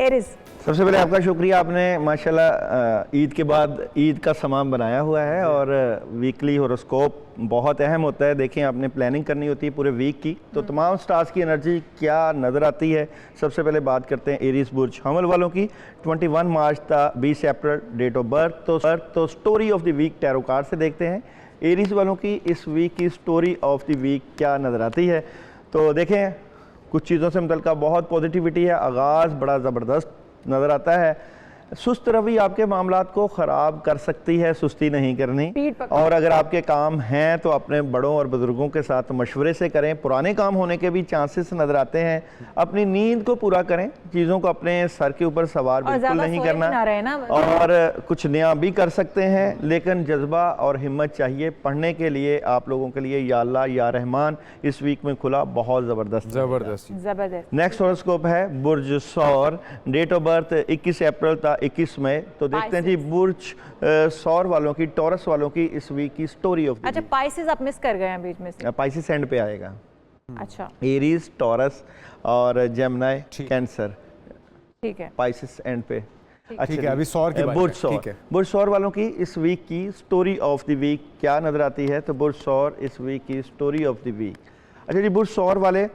एरीज, सबसे पहले आपका शुक्रिया, आपने माशाल्लाह ईद के बाद ईद का सामान बनाया हुआ है, और वीकली होरोस्कोप बहुत अहम होता है। देखें, आपने प्लानिंग करनी होती है पूरे वीक की, तो तमाम स्टार्स की एनर्जी क्या नज़र आती है। सबसे पहले बात करते हैं एरीज बुर्ज हमल वालों की। 21 मार्च था 20 अप्रैल डेट ऑफ बर्थ। तो story of the week tarot card से देखते हैं एरीज वालों की इस वीक की स्टोरी ऑफ द वीक क्या नज़र आती है। तो देखें, कुछ चीज़ों से मुतल्लिक़ बहुत पॉजिटिविटी है, आगाज़ बड़ा ज़बरदस्त नज़र आता है। सुस्त रवि आपके मामलात को ख़राब कर सकती है, सुस्ती नहीं करनी। और अगर आपके काम हैं तो अपने बड़ों और बुज़ुर्गों के साथ मशवरे से करें। पुराने काम होने के भी चांसेस नज़र आते हैं। अपनी नींद को पूरा करें, चीज़ों को अपने सर के ऊपर सवार बिल्कुल नहीं करना, और कुछ नया भी कर सकते हैं, लेकिन जज्बा और हिम्मत चाहिए। पढ़ने के लिए आप लोगों के लिए या अल्लाह या रहमान इस वीक में खुला, बहुत ज़बरदस्त। नेक्स्ट हॉरोस्कोप है बुर्ज सौर, डेट ऑफ बर्थ 21 अप्रैल था 21 मई। तो देखते हैं जी बुर्ज सौर वालों की, टॉरस वालों की इस वीक की स्टोरी ऑफ। अच्छा, पाइसेस आप मिस कर गए हैं बीच में से। पाइसेस एंड पे आएगा। अच्छा, एरीज, टॉरस और जेमिनी, कैंसर, ठीक है, पाइसेस एंड पे। ठीक है, अभी सौर की बात बुर्ज है, ठीक सौर, है। बुर्ज सौर वालों की इस वीक की स्टोरी ऑफ द वीक क्या नजर आती है? तो बुर्ज सौर इस वीक की स्टोरी ऑफ द वीक। अच्छा जी, बुर्ज सौर वाले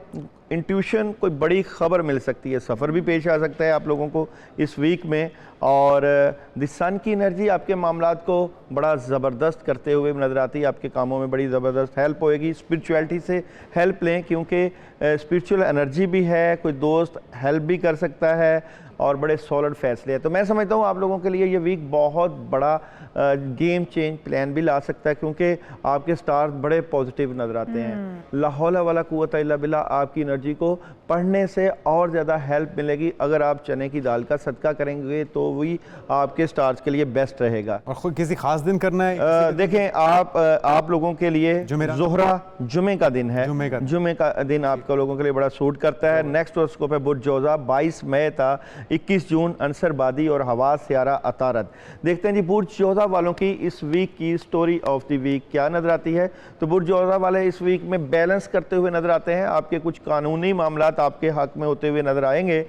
इंट्यूशन कोई बड़ी खबर मिल सकती है, सफ़र भी पेश आ सकता है आप लोगों को इस वीक में, और द सन की एनर्जी आपके मामलात को बड़ा ज़बरदस्त करते हुए नज़र आती है, आपके कामों में बड़ी ज़बरदस्त हेल्प होएगी। स्पिरिचुअलिटी से हेल्प लें, क्योंकि स्पिरिचुअल एनर्जी भी है, कोई दोस्त हेल्प भी कर सकता है और बड़े सॉलिड फैसले हैं। तो मैं समझता हूँ आप लोगों के लिए ये वीक बहुत बड़ा गेम चेंज प्लान भी ला सकता है, क्योंकि आपके स्टार्स बड़े पॉजिटिव नज़र आते हैं। ला हौला वला कुव्वता इल्ला बिल्लाह, आपकी एनर्जी को पढ़ने से और ज़्यादा हेल्प मिलेगी। अगर आप चने की दाल का सदका करेंगे तो वही आपके स्टार्स के लिए बेस्ट रहेगा। और खुद किसी खास दिन करना है? देखें, आप लोगों के लिए जोहरा जुमे का दिन है, जुमे का दिन आपका लोगों के लिए बड़ा सूट करता है। नेक्स्ट हॉरोस्कोप है बुर्ज जोजा, 22 मई था 21 जून अंसरबादी और हवास सियारा अतारद। देखते हैं जी बुर्ज जोजा वालों की इस वीक की स्टोरी ऑफ द वीक क्या नजर आती है। तो बुर्ज जोजा वाले इस वीक में बैलेंस करते हुए नजर आते हैं, आपके कुछ कानूनी मामलात आपके हक में होते हुए नजर आएंगे।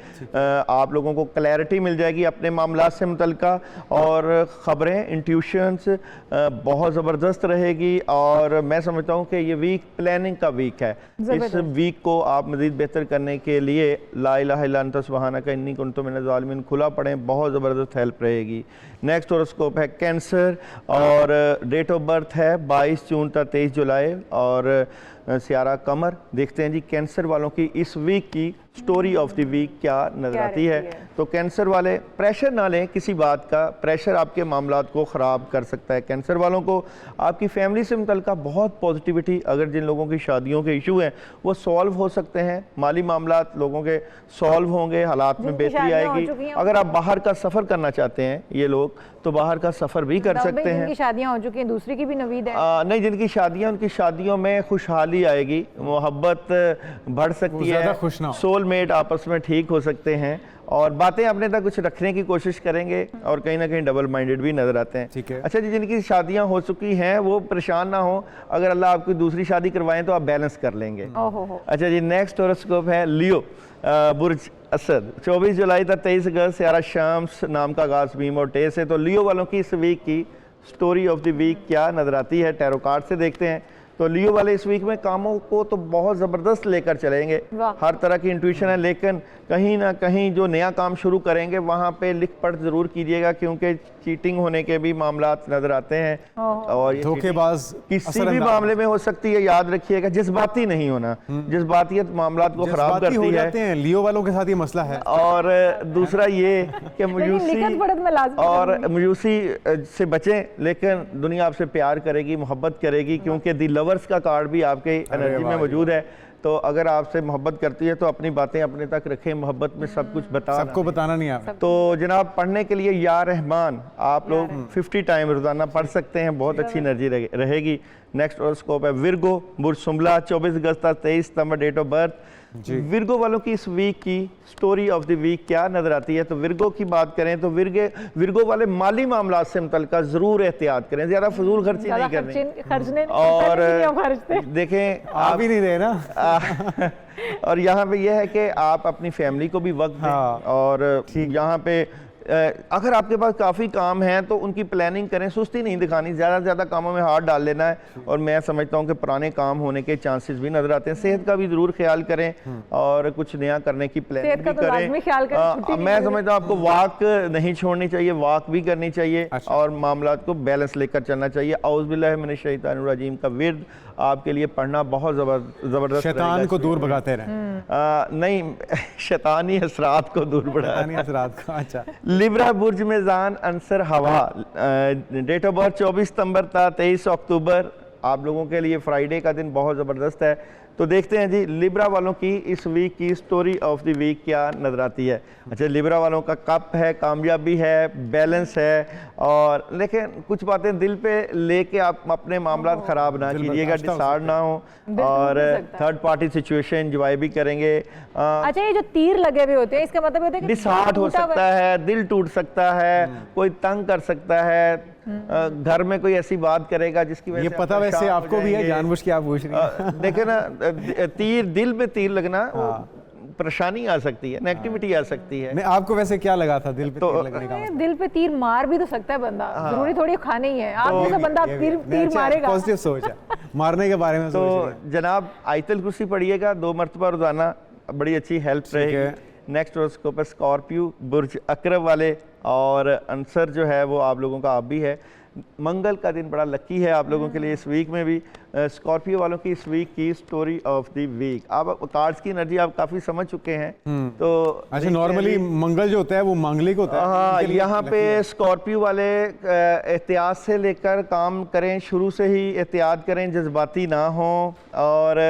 आप लोगों को क्लैरिटी मिल जाएगी अपने मामलात से मुतल्लिका, और ख़बरें इंट्यूशंस बहुत ज़बरदस्त रहेगी। और मैं समझता हूँ कि ये वीक प्लानिंग का वीक है। इस वीक को आप मज़ीद बेहतर करने के लिए ला इलाहा इल्ला अंता सुब्हानका इन्नी कुन्तु मिनज़ ज़ालिमीन खुला पढ़ें, बहुत ज़बरदस्त हेल्प रहेगी। नेक्स्ट हॉरोस्कोप है कैंसर, और डेट ऑफ बर्थ है 22 जून तक 23 जुलाई और सियारा कमर। देखते हैं जी कैंसर वालों की इस वीक की स्टोरी ऑफ द वीक क्या नजर आती है। तो कैंसर वाले प्रेशर ना लें किसी बात का, प्रेशर आपके मामलात को ख़राब कर सकता है। कैंसर वालों को आपकी फैमिली से मुतल्लिका बहुत पॉजिटिविटी, अगर जिन लोगों की शादियों के इशू हैं वो सॉल्व हो सकते हैं, माली मामलात लोगों के सॉल्व होंगे, हालात में बेहतरी आएगी। अगर आप बाहर का सफ़र करना चाहते हैं ये लोग, तो बाहर का सफ़र भी कर सकते हैं। जिनकी शादियां हो चुकी हैं, दूसरी की भी नवीद है। नहीं, जिनकी शादियां, उनकी शादियों में खुशहाली आएगी, मोहब्बत बढ़ सकती है, सोलमेट आपस में ठीक हो सकते हैं, और बातें अपने तक कुछ रखने की कोशिश करेंगे, और कहीं ना कहीं डबल माइंडेड भी नजर आते हैं। ठीक है। अच्छा जी, जिनकी शादियां हो चुकी हैं वो परेशान ना हो, अगर अल्लाह आपकी दूसरी शादी करवाएं तो आप बैलेंस कर लेंगे। अच्छा जी, नेक्स्ट हॉरोस्कोप है लियो, बुर्ज असद, 24 जुलाई तक 23 अगस्त सियारा शाम्स नाम का आगाज बीम और टे से। तो लियो वालों की इस वीक की स्टोरी ऑफ द वीक क्या नजर आती है, टैरो कार्ड से देखते हैं। तो लियो वाले इस वीक में कामों को तो बहुत ज़बरदस्त लेकर चलेंगे, हर तरह की इंट्यूशन है, लेकिन कहीं ना कहीं जो नया काम शुरू करेंगे वहाँ पे लिख पढ़ ज़रूर कीजिएगा, क्योंकि चीटिंग होने के भी मामलात नज़र आते हैं, और ये धोखेबाज किसी भी मामले में हो सकती है। याद रखिएगा, जज्बाती नहीं होना, जज्बातियत मामलात को ख़राब करती है। लियो वालों के साथ ये मसला है। और दूसरा ये कि मायूसी से बचें, लेकिन दुनिया आपसे प्यार करेगी, मोहब्बत करेगी, क्योंकि दी लवर्स का कार्ड भी आपके एनर्जी में मौजूद है। तो अगर आपसे मोहब्बत करती है तो अपनी बातें अपने तक रखें, मोहब्बत में सब कुछ सबको बताना नहीं आता। तो जनाब, पढ़ने के लिए या रहमान आप लोग 50 टाइम रोजाना पढ़ सकते हैं, बहुत अच्छी एनर्जी रहेगी। नेक्स्ट हॉरोस्कोप है विर्गो, बुर्ज सुम्बला, 24 अगस्त तक 23 सितंबर डेट ऑफ बर्थ। विर्गो वालों की इस वीक की स्टोरी ऑफ द वीक क्या नजर आती है। तो विर्गो की बात करें तो विर्गो वाले माली मामला से मुतल्लिका जरूर एहतियात करें, ज्यादा फजूल खर्ची नहीं करनी। और देखें, आप ही नहीं रहे ना। और यहाँ पे यह है कि आप अपनी फैमिली को भी वक्त दें, और यहाँ पे अगर आपके पास काफ़ी काम है तो उनकी प्लानिंग करें, सुस्ती नहीं दिखानी, ज़्यादा से ज़्यादा कामों में हाथ डाल लेना है। और मैं समझता हूँ कि पुराने काम होने के चांसेस भी नजर आते हैं। सेहत का भी ज़रूर ख्याल करें और कुछ नया करने की प्लानिंग भी करें। मैं समझता हूँ आपको वॉक नहीं छोड़नी चाहिए, वॉक भी करनी चाहिए, और मामलात को बैलेंस लेकर चलना चाहिए। औज़ बिल्लाहि मिनश शैतानिर रजीम का विर्द आपके लिए पढ़ना बहुत ज़बरदस्त, शैतान को दूर भगाते रहें। नहीं, शैतानी असरात को दूर भगाते। अच्छा। लिब्रा बुर्ज में जान अंसर हवा, डेट ऑफ बर्थ 24 सितंबर था 23 अक्टूबर। आप लोगों के लिए फ्राइडे का दिन बहुत ज़बरदस्त है। तो देखते हैं जी लिब्रा वालों की इस वीक की स्टोरी ऑफ द वीक क्या नजर आती है। अच्छा, लिब्रा वालों का कप है, कामयाबी है, बैलेंस है, और लेकिन कुछ बातें दिल पे लेके आप अपने मामला ख़राब ना कीजिएगा, डिसार्ड ना हो, और थर्ड पार्टी सिचुएशन एंजॉय भी करेंगे। अच्छा, ये जो तीर लगे हुए होते हैं इसका मतलब होता है कि डिसार्ड हो सकता है, दिल टूट सकता है, कोई तंग कर सकता है, घर में कोई ऐसी बात करेगा जिसकी वजह से ये पता वैसे आपको भी है, जानबूझ के आप पूछ रही हैं। देखे ना, तीर दिल पे तीर लगना परेशानी आ सकती है, नेगेटिविटी आ सकती है। नहीं, आपको वैसे क्या लगा था दिल पे तीर लगने का? दिल पे तीर मार भी तो सकता है बंदा, जरूरी थोड़ी खाना ही है। आप जैसा बंदा तीर मारेगा। पॉजिटिव सोच है, मारने के बारे में सोच रहे हैं। जनाब आयतल कुर्सी पढ़िएगा 2 मरतबा रोजाना, बड़ी अच्छी हेल्प रहेगी। नेक्स्ट हॉरोस्कोप है स्कॉर्पियो बुर्ज अकरब वाले, और आंसर जो है वो आप लोगों का आप भी है। मंगल का दिन बड़ा लकी है आप लोगों के लिए इस वीक में भी। स्कॉर्पियो वालों की इस वीक की स्टोरी ऑफ द वीक, आप कार्ड्स की एनर्जी आप काफी समझ चुके हैं। तो अच्छा, नॉर्मली मंगल जो होता है वो मांगलिक होता है। हाँ, यहाँ पे स्कॉर्पियो वाले एहतियात से लेकर काम करें, शुरू से ही एहतियात करें, जज्बाती ना हो, और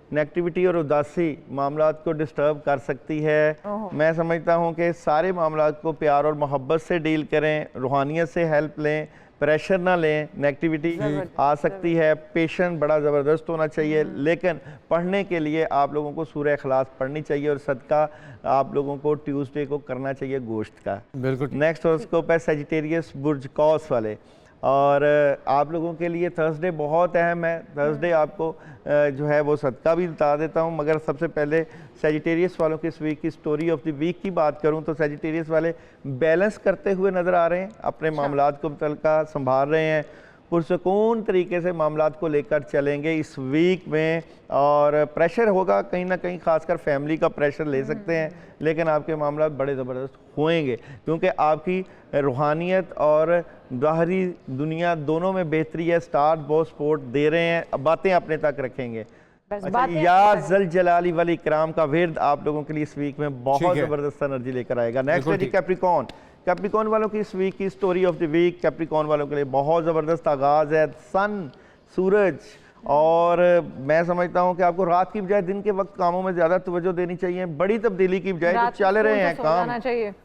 नेगेटिविटी और उदासी मामलात को डिस्टर्ब कर सकती है। मैं समझता हूँ कि सारे मामलात को प्यार और मोहब्बत से डील करें, रूहानियत से हेल्प लें, प्रेशर ना लें, नेगेटिविटी आ सकती है। पेशेंस बड़ा ज़बरदस्त होना चाहिए, लेकिन पढ़ने के लिए आप लोगों को सूरह इखलास पढ़नी चाहिए, और सदका आप लोगों को ट्यूसडे को करना चाहिए गोश्त का। बिल्कुल। नेक्स्ट हॉरोस्कोप है सेजिटेरियस बुर्ज कौस वाले, और आप लोगों के लिए थर्सडे बहुत अहम है। थर्सडे आपको जो है वो सदका भी बता देता हूँ, मगर सबसे पहले सेजिटेरियस वालों की इस वीक की स्टोरी ऑफ द वीक की बात करूँ तो सेजिटेरियस वाले बैलेंस करते हुए नज़र आ रहे हैं, अपने मामलात को मुतल्लिका संभाल रहे हैं, पुरसकून तरीके से मामलात को लेकर चलेंगे इस वीक में। और प्रेशर होगा कहीं ना कहीं, खासकर फैमिली का प्रेशर ले सकते हैं, लेकिन आपके मामलात बड़े ज़बरदस्त होएंगे, क्योंकि आपकी रूहानियत और ज़ाहरी दुनिया दोनों में बेहतरी है। स्टार बहुत सपोर्ट दे रहे हैं, बातें अपने तक रखेंगे। अच्छा, या जल जलाली वल इकराम का विर्द आप लोगों के लिए इस वीक में बहुत ज़बरदस्त एनर्जी लेकर आएगा। नेक्स्ट है जी कैप्रिकॉर्न। कैप्रिकॉर्न वालों की इस वीक की story of the week, Capricorn वालों के लिए बहुत ज़बरदस्त आगाज़ है। सन, सूरज, और मैं समझता हूं कि आपको रात की बजाय दिन के वक्त कामों में ज़्यादा तवज्जो देनी चाहिए। बड़ी तब्दीली की बजाय जो चल रहे हैं काम,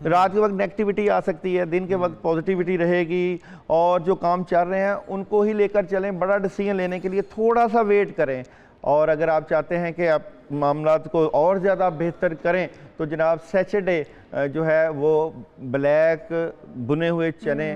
रात के वक्त नेगेटिविटी आ सकती है, दिन के वक्त पॉजिटिविटी रहेगी, और जो काम चल रहे हैं उनको ही लेकर चलें। बड़ा डिसीजन लेने के लिए थोड़ा सा वेट करें, और अगर आप चाहते हैं कि आप मामलात को और ज़्यादा बेहतर करें तो जनाब सैटरडे जो है वो ब्लैक बुने हुए चने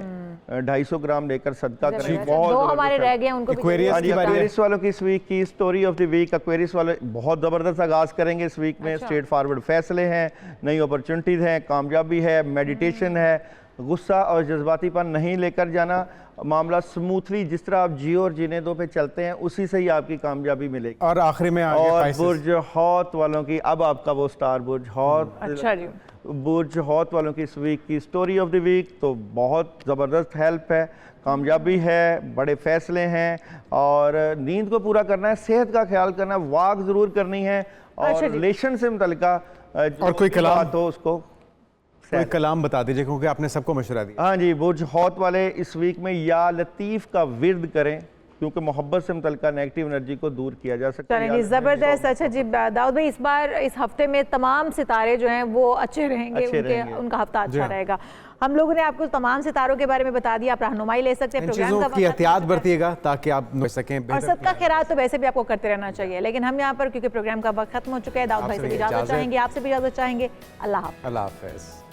250 ग्राम लेकर सदका करें। बहुत हमारे रह गए उनको। एक्वेरियस वालों की इस वीक की story of the week, Aquarius वाले बहुत ज़बरदस्त आगाज़ करेंगे इस वीक में। स्ट्रेट फॉरवर्ड फैसले हैं, नई अपॉर्चुनिटीज़ हैं, कामयाबी है, मेडिटेशन है, गुस्सा और जज्बातीपन नहीं लेकर जाना। मामला स्मूथली जिस तरह आप जियो और जीने दो पे चलते हैं उसी से ही आपकी कामयाबी मिलेगी। और आखिरी में और बुर्ज हौत वालों की, अब आपका वो स्टार बुर्ज हौत, अच्छा जी, बुर्ज हौत वालों की इस वीक की स्टोरी ऑफ द वीक तो बहुत ज़बरदस्त हेल्प है, कामयाबी है, बड़े फैसले हैं, और नींद को पूरा करना है, सेहत का ख्याल करना है, वाक ज़रूर करनी है, और रिलेशन से मुतल्लिका और कोई कलाम हो उसको कोई कलाम बता दीजिए, क्योंकि आपने सबको मशवरा दिया। हाँ जी, बुर्ज हौत वाले इस वीक में या लतीफ़ का विर्द करें, क्योंकि मोहब्बत से मुतल्लिका नेगेटिव एनर्जी को दूर किया जा सकता है। ज़बरदस्त। अच्छा जी दाऊद भाई, इस बार इस हफ्ते में तमाम सितारे जो हैं वो अच्छे रहेंगे, उनका हफ्ता अच्छा रहेगा। हम लोगों ने आपको तमाम सितारों के बारे में बता दिया, आप रहनुमाई ले सकते हैं। प्रोग्राम का एहतियात बरतिएगा ताकि आप बच सकें। और सदका खैरात तो वैसे भी आपको करते रहना चाहिए, लेकिन हम यहाँ पर क्योंकि प्रोग्राम का वक्त खत्म हो चुका है, दाऊद भाई से भी इजाजत चाहेंगे, आपसे भी इजाजत चाहेंगे। अल्लाह हाफ़िज़।